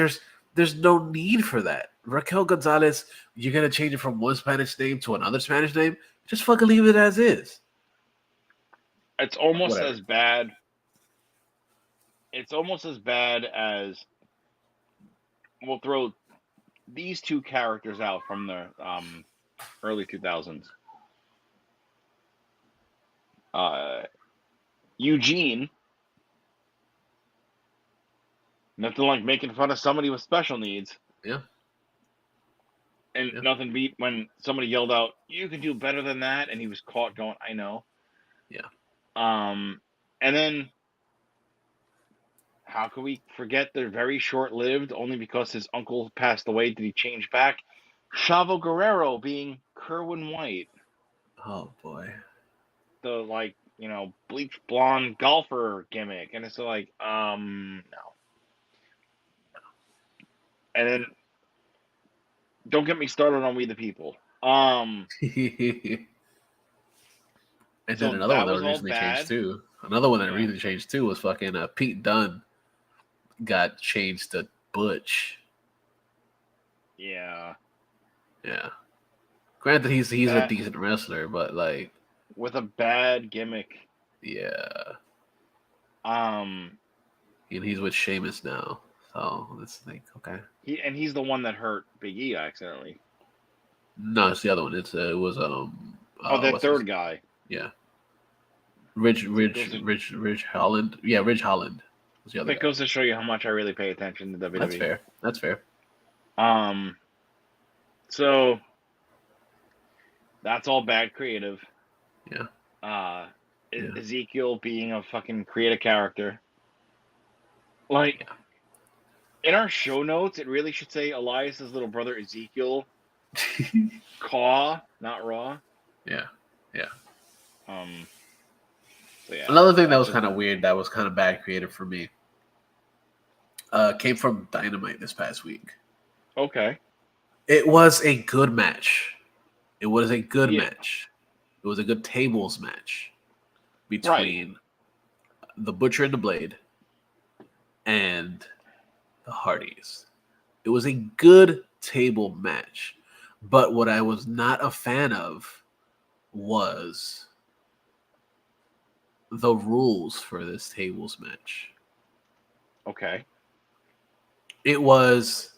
There's no need for that. Raquel Gonzalez, you're gonna change it from one Spanish name to another Spanish name. Just fucking leave it as is. It's almost Whatever. as bad. It's almost as bad as we'll throw these two characters out from the early 2000s. Eugene, nothing like making fun of somebody with special needs. Yeah. And Yeah. nothing beat when somebody yelled out, "You can do better than that," and he was caught going, "I know." Yeah. And then how could we forget they're very short-lived? Only because his uncle passed away did he change back. Chavo Guerrero being Kerwin White, Oh boy. the bleach blonde golfer gimmick, and it's like, no. And then don't get me started on We the People. And then So another one that that was all recently changed bad. too. Another one that Yeah. recently changed too was fucking Pete Dunne got changed to Butch. Yeah. Yeah. Granted, he's a That decent wrestler, but like, with a bad gimmick. yeah, Um, and he's with Sheamus now. So let's think. Okay. he's the one that hurt Big E accidentally. No, it's the other one. It was That what's his, third guy. yeah, That Rich Holland. Yeah, Rich Holland was the other guy. goes to show you how much I really pay attention to WWE. That's fair. That's fair. So that's all bad creative. Yeah. Yeah. Ezekiel being a fucking creative character. Like, in our show notes, it really should say Elias's little brother Ezekiel. Caw, not Raw. Yeah. Yeah. So yeah. Another thing that was kind of weird, that was kind of bad creative for me, came from Dynamite this past week. Okay. It was a good match. It was a good match. It was a good tables match between the Butcher and the Blade and the Hardys. It was a good table match. But what I was not a fan of was the rules for this tables match. Okay. It was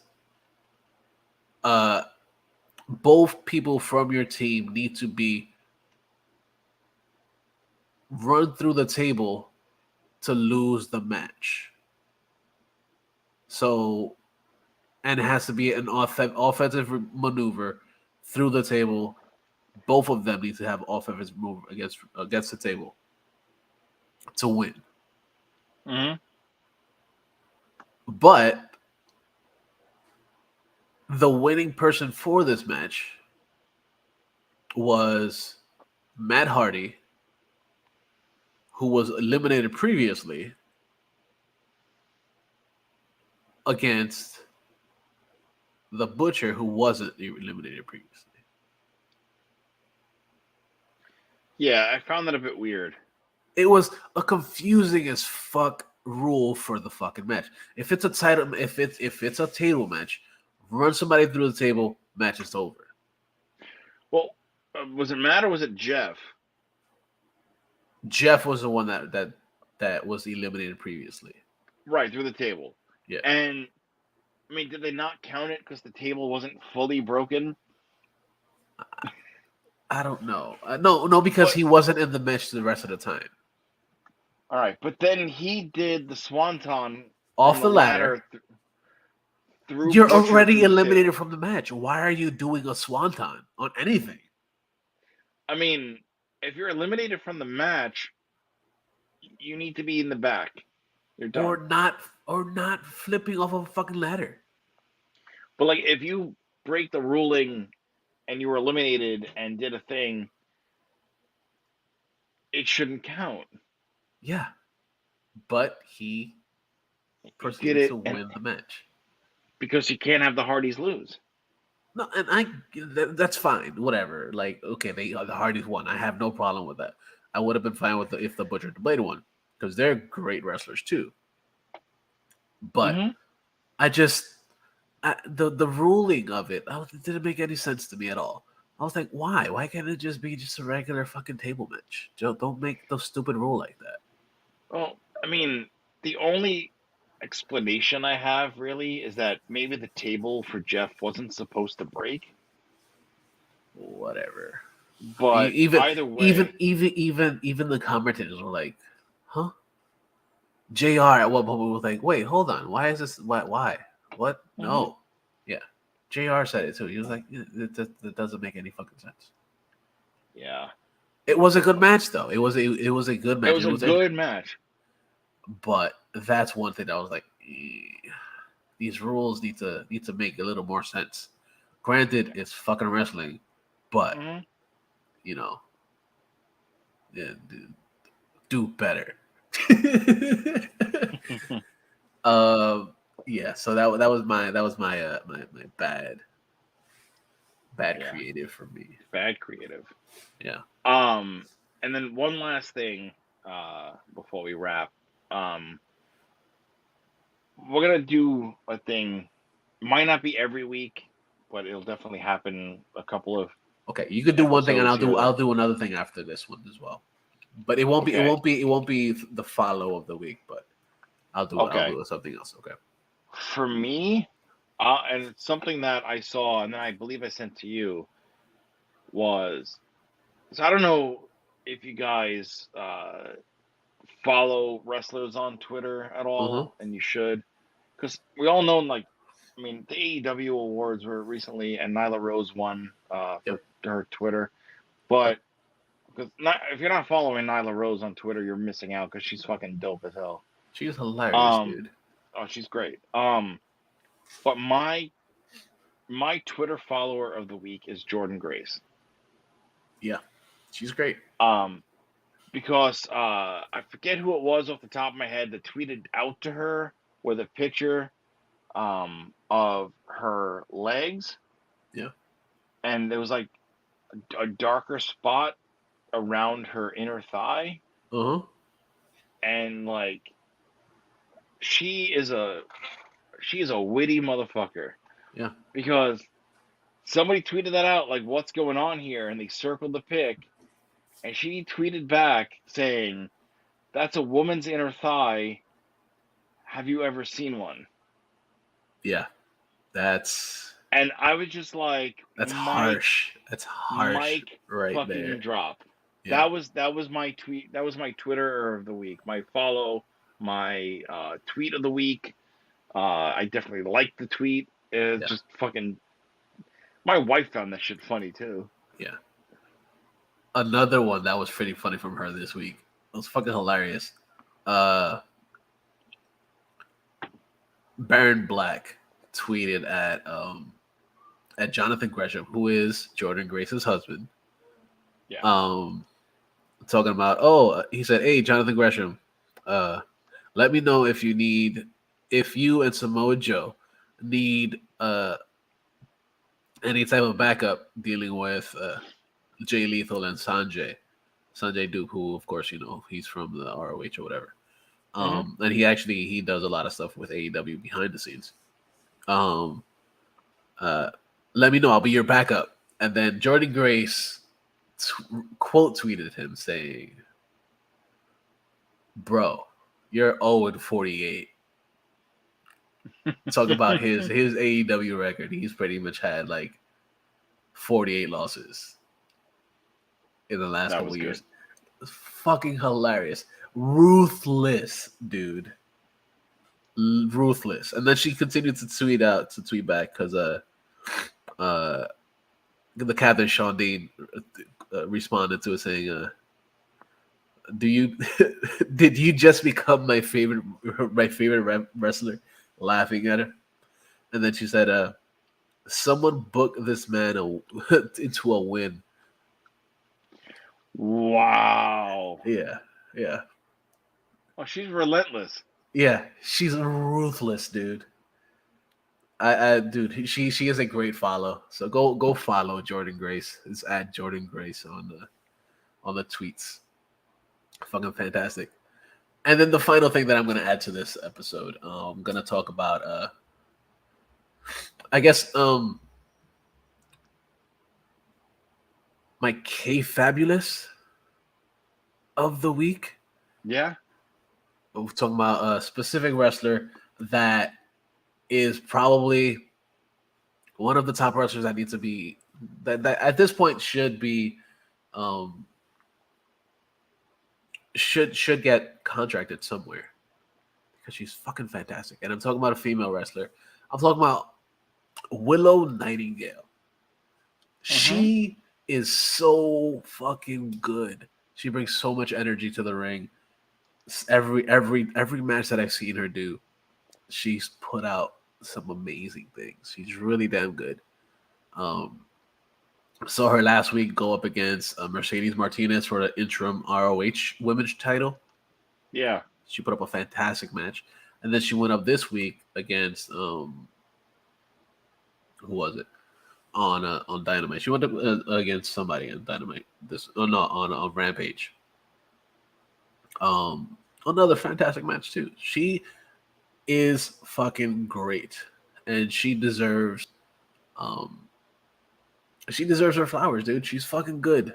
both people from your team need to be run through the table to lose the match. So, and it has to be an offensive maneuver through the table. Both of them need to have offensive move against the table to win. Mm-hmm. But the winning person for this match was Matt Hardy, who was eliminated previously, against the Butcher, who wasn't eliminated previously. Yeah, I found that a bit weird. It was a confusing as fuck rule for the fucking match. If it's a title, if it's a table match, run somebody through the table, match is over. Well, was it Matt or was it Jeff? Jeff was the one that was eliminated previously. Right, through the table. Yeah. And I mean, did they not count it because the table wasn't fully broken? I don't know. No, because he wasn't in the match the rest of the time. All right, but then he did the swanton off the ladder. You're already eliminated from the match. Why are you doing a swanton on anything? I mean, if you're eliminated from the match, you need to be in the back. You're done. Or not flipping off of a fucking ladder. But like, if you break the ruling and you were eliminated and did a thing, it shouldn't count. Yeah, but he proceeded to win the match because you can't have the Hardys lose. No, and that's fine. Whatever. Like, okay, the Hardys won. I have no problem with that. I would have been fine with if the Butcher and the Blade won because they're great wrestlers too. But I just the ruling of it didn't make any sense to me at all. I was like, why? Why can't it just be just a regular fucking table match? Don't make the stupid rule like that. Well, I mean, the only explanation I have really is that maybe the table for Jeff wasn't supposed to break, Whatever. but Even either way, even the commentators were like, huh? JR at one point was like, wait, hold on. Why is this? Why? What? hmm No. Yeah. JR said it too. He was like, it doesn't make any fucking sense. yeah, It was a good match though. It was a good it match. was a good match. But that's one thing that I was like, these rules need to make a little more sense. Granted, it's fucking wrestling, but hmm you know, yeah, do better. um, yeah. So that was my bad Yeah, creative for me. bad creative. Yeah. And then one last thing, before we wrap. Um, we're gonna do a thing. Might not be every week, but it'll definitely happen a couple of Okay, you could do one thing, and episodes here or I'll there. do another thing after this one as well. But Okay. it won't be the follow of the week. But I'll Okay. do something else. Okay. For me, and it's something that I saw, and then I believe I sent to you, was so I don't know if you guys follow wrestlers on Twitter at Uh huh. all, and you should, because we all know, like, I mean, the AEW awards were recently, and Nyla Rose won Yep. for her Twitter. Yep. But because if you're not following Nyla Rose on Twitter, you're missing out because she's fucking dope as hell. She's hilarious, Um, dude. oh, she's great. But my Twitter follower of the week is Jordan Grace. Yeah, she's great. Um, because I forget who it was off the top of my head that tweeted out to her with a picture of her legs, Yeah. and there was like a darker spot around her inner thigh, Uh huh. and like she is a she is a witty motherfucker Yeah. because somebody tweeted that out like what's going on here, and they circled the pic, and she tweeted back saying that's a woman's inner thigh, have you ever seen one? Yeah. That's And I was just like, that's Mike, harsh. That's harsh Mike right fucking there. drop. Yeah. That was my tweet. That was my Twitter of the week. My follow, my tweet of the week. I definitely liked the tweet. It's Yeah. just fucking. My wife found that shit funny too. Yeah. Another one that was pretty funny from her this week. It was fucking hilarious. Uh Baron Black tweeted at Jonathan Gresham, who is Jordan Grace's husband. Yeah. Um Talking about, oh, he said, hey, Jonathan Gresham, uh let me know if you and Samoa Joe need any type of backup dealing with Jay Lethal and Sanjay Duke, who of course he's from the ROH or whatever. hmm And he does a lot of stuff with AEW behind the scenes. Um, uh, Let me know, I'll be your backup. And then Jordan Grace quote tweeted him saying, "Bro, you're 0-48." Talk about his AEW record. He's pretty much had like 48 losses in the last That couple was of good. years. It's fucking hilarious. Ruthless, dude. Ruthless. And then she continued to tweet back because uh the Catherine Sean Dean responded to it saying, "Do you did you just become my favorite wrestler?" Laughing at her, and then she said, "Someone book this man into a win." Wow. Yeah, yeah, Oh, she's relentless. yeah. She's ruthless, dude. Dude, she is a great follow. So go follow Jordan Grace. It's at Jordan Grace on the tweets. Fucking fantastic. And then the final thing that I'm going to add to this episode, I'm going to talk about I guess my K Fabulous of the week. Yeah. We're talking about a specific wrestler that is probably one of the top wrestlers that needs to be that at this point should be um should get contracted somewhere because she's fucking fantastic. And I'm talking about a female wrestler. I'm talking about Willow Nightingale. Mm-hmm. She is so fucking good. She brings so much energy to the ring. Every match that I've seen her do, she's put out some amazing things. She's really damn good. Um, saw her last week go up against Mercedes Martinez for the interim ROH women's title. Yeah. She put up a fantastic match, and then she went up this week against who was it on Dynamite? She went up against somebody on Dynamite. This no on Rampage. Um, another fantastic match too. She is fucking great, and um she deserves her flowers, dude. She's fucking good.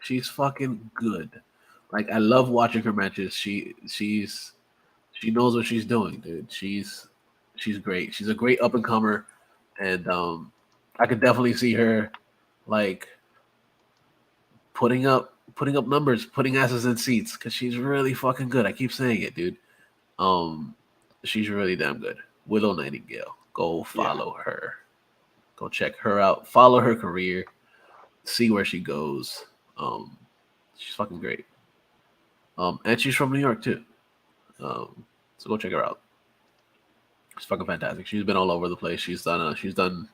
She's fucking good. Like I love watching her matches. She knows what she's doing, dude. She's great. She's a great up and comer, and I could definitely see her like putting up numbers, putting asses in seats because she's really fucking good. I keep saying it, dude. Um, she's really damn good. Willow Nightingale. Go Yeah. follow her. Go check her out. Follow her career. See where she goes. Um, she's fucking great. And she's from New York too. So go check her out. She's fucking fantastic. She's been all over the place. She's done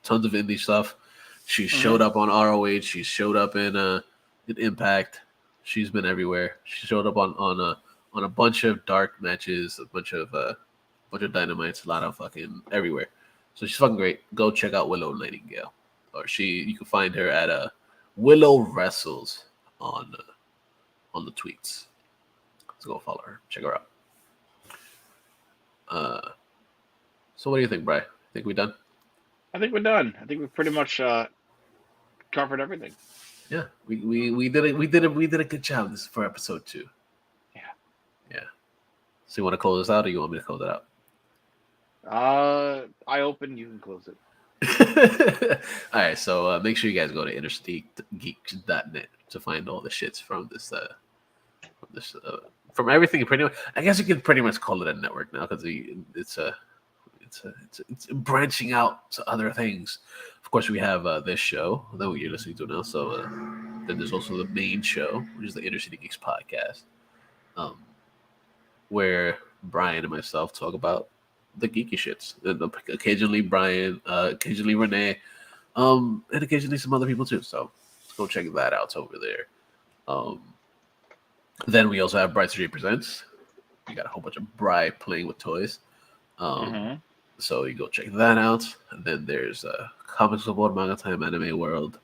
tons of indie stuff. She Mm-hmm. showed up on ROH. She showed up in Impact. She's been everywhere. She showed up on a bunch of dark matches, a bunch of dynamites, a lot of fucking everywhere. So she's fucking great. Go check out Willow Nightingale, or you can find her at Willow Wrestles on the tweets. So go follow her. Check her out. Uh, so what do you think, Bry? Think we done? I think we're done. I think we've pretty much covered everything. Yeah, we did a good job this for episode 2. Yeah. Yeah. So you want to close this out, or you want me to close it out? I open. You can close it. All right, so make sure you guys go to interstategeeks.net to find all the shits from from everything. Pretty much, I guess you can pretty much call it a network now because it's branching out to other things. Of course, we have this show that you're listening to now. So then there's also the main show, which is the Inner City Geeks podcast, um, where Brian and myself talk about the geeky shits. And occasionally Brian, occasionally Renee, and occasionally some other people too. So go check that out over there. Then we also have Bright Street Presents. We got a whole bunch of Bry playing with toys. Mm-hmm. So you go check that out. And then there's Comics About Manga Time, Anime World.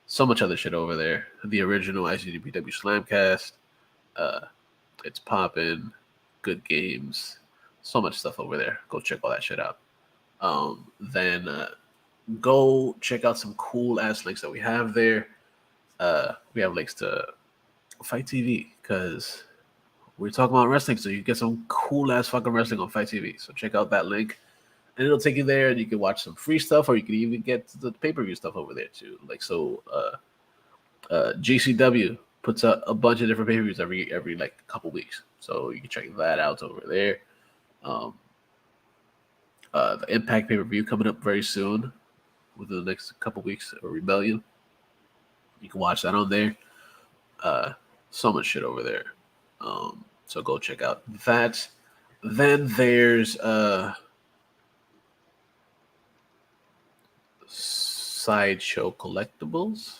So much other shit over there. The original ICDPW Slamcast. It's poppin'. Good games. So much stuff over there. Go check all that shit out. Then go check out some cool ass links that we have there. We have links to Fight TV because we're talking about wrestling, so you get some cool ass fucking wrestling on Fight TV. So check out that link, and it'll take you there, and you can watch some free stuff, or you can even get the pay per view stuff over there too. Like so, GCW puts out a bunch of different pay per views every like couple weeks, so you can check that out over there. The Impact pay per view coming up very soon, within the next couple weeks, or Rebellion. You can watch that on there. So much shit over there. So go check out that. Then there's Sideshow Collectibles.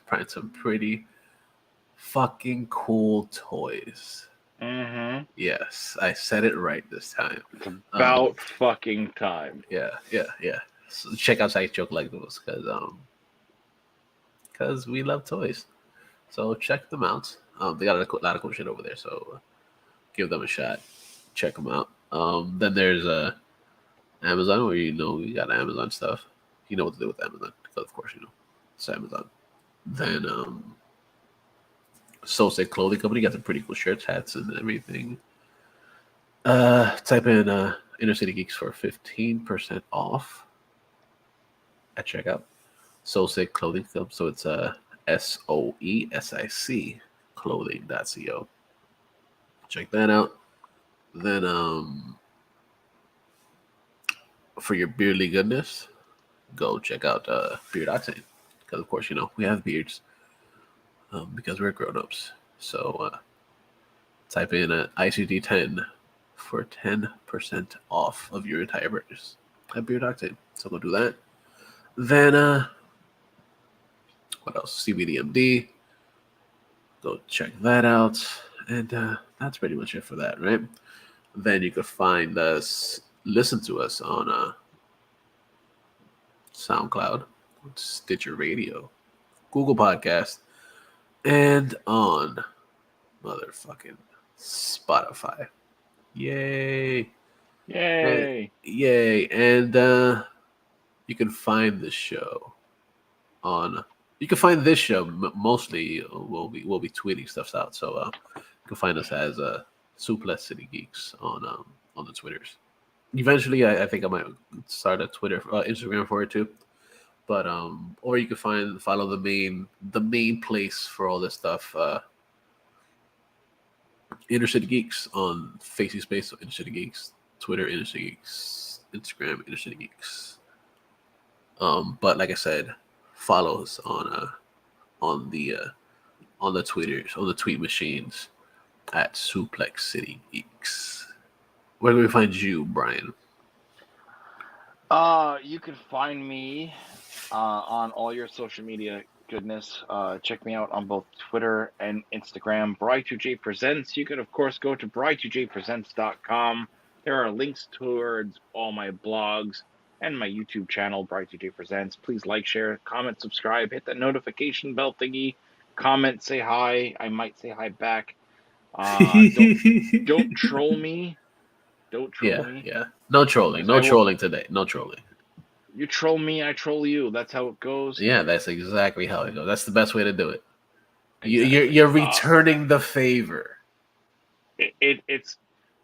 Find some pretty fucking cool toys. Mm-hmm. Yes, I said it right this time. It's about fucking time. Yeah. So check out Sideshow Collectibles because we love toys. So check them out. They got a lot of cool shit over there. So give them a shot. Check them out. Then there's Amazon, where you got Amazon stuff. You know what to do with Amazon, because of course it's Amazon. Then Soul State Clothing Company got some pretty cool shirts, hats, and everything. Type in Inner City Geeks for 15% off at checkout. Soul State Clothing Club, so it's SOESIC clothing.co. Check that out. Then for your beardly goodness, go check out Beard Octane, because of course we have beards because we're grown-ups. So type in ICD10 for 10% off of your entire purchase at Beard Octane. So go do that. Then what else? CBDMD. Go check that out. And that's pretty much it for that, right? Then you could find us, listen to us on SoundCloud, Stitcher Radio, Google Podcast, and on motherfucking Spotify. Yay! Yay! Yay! And you can find the show on. You can find this show mostly. We'll be tweeting stuff out, so you can find us as Suplex City Geeks on the Twitters. Eventually, I think I might start a Twitter, Instagram for it too. But or you can follow the main place for all this stuff. Inner City Geeks on Facey Space, Inner City Geeks, Twitter, Inner City Geeks, Instagram, Inner City Geeks. But like I said, follow us on the Twitters, on the tweet machines at Suplex City Geeks. Where can we find you, Brian? You can find me on all your social media goodness. Check me out on both Twitter and Instagram. Bri2J Presents. You can, of course, go to bri2jpresents.com. There are links towards all my blogs and my YouTube channel, Bri2J Presents. Please like, share, comment, subscribe, hit that notification bell thingy. Comment, say hi. I might say hi back. Don't troll me. Don't troll me. Yeah. No trolling. No trolling today. No trolling. You troll me, I troll you. That's how it goes. Yeah, that's exactly how it goes. That's the best way to do it. Exactly. You're returning the favor. It's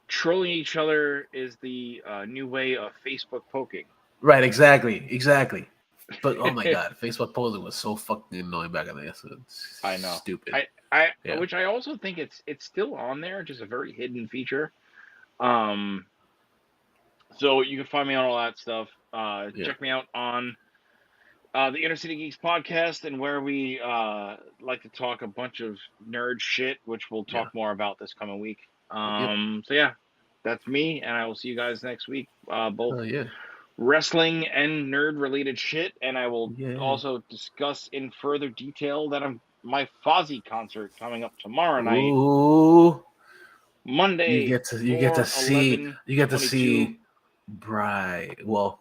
trolling each other is the new way of Facebook poking. Right, exactly. But oh my god, Facebook poking was so fucking annoying back in the day. I know. Stupid. Which I also think it's still on there, just a very hidden feature. So you can find me on all that stuff. Check me out on the Inner City Geeks podcast, and where we like to talk a bunch of nerd shit, which we'll talk more about this coming week. So yeah, that's me, and I will see you guys next week. Both wrestling and nerd related shit, and I will also discuss in further detail that my Fozzy concert coming up tomorrow night. Ooh. Monday. You get to see Bri. Well,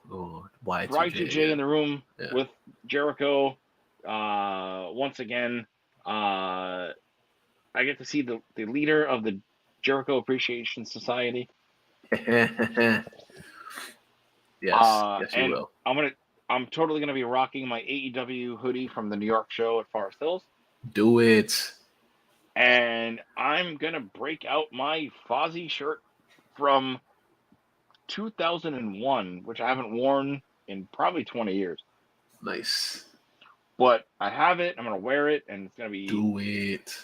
Bri2J in the room with Jericho. Once again, I get to see the leader of the Jericho Appreciation Society. Yes, you will. I'm totally gonna be rocking my AEW hoodie from the New York show at Forest Hills. Do it. And I'm gonna break out my Fozzy shirt from 2001, which I haven't worn in probably 20 years. Nice. But I have it. I'm gonna wear it, and it's gonna be. Do it.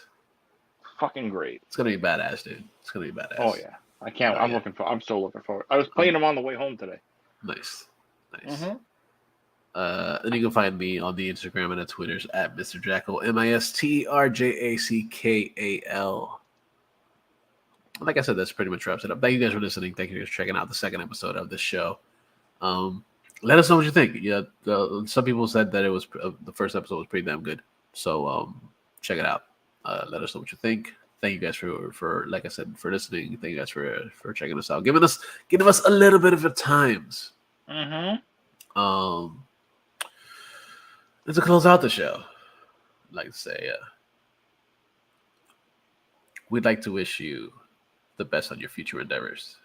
Fucking great. It's gonna be badass, dude. It's gonna be badass. Oh yeah, I can't. I'm so looking forward. I was playing them on the way home today. Nice. And you can find me on the Instagram and the Twitters at Mr. Jackal, MISTRJACKAL. Like I said, that's pretty much wraps it up. Thank you guys for listening. Thank you guys for checking out the second episode of this show. Let us know what you think. Yeah, some people said that it was the first episode was pretty damn good. So check it out. Let us know what you think. Thank you guys for like I said, for listening. Thank you guys for checking us out, giving us a little bit of your times. And to close out the show, I'd like to say we'd like to wish you the best on your future endeavors.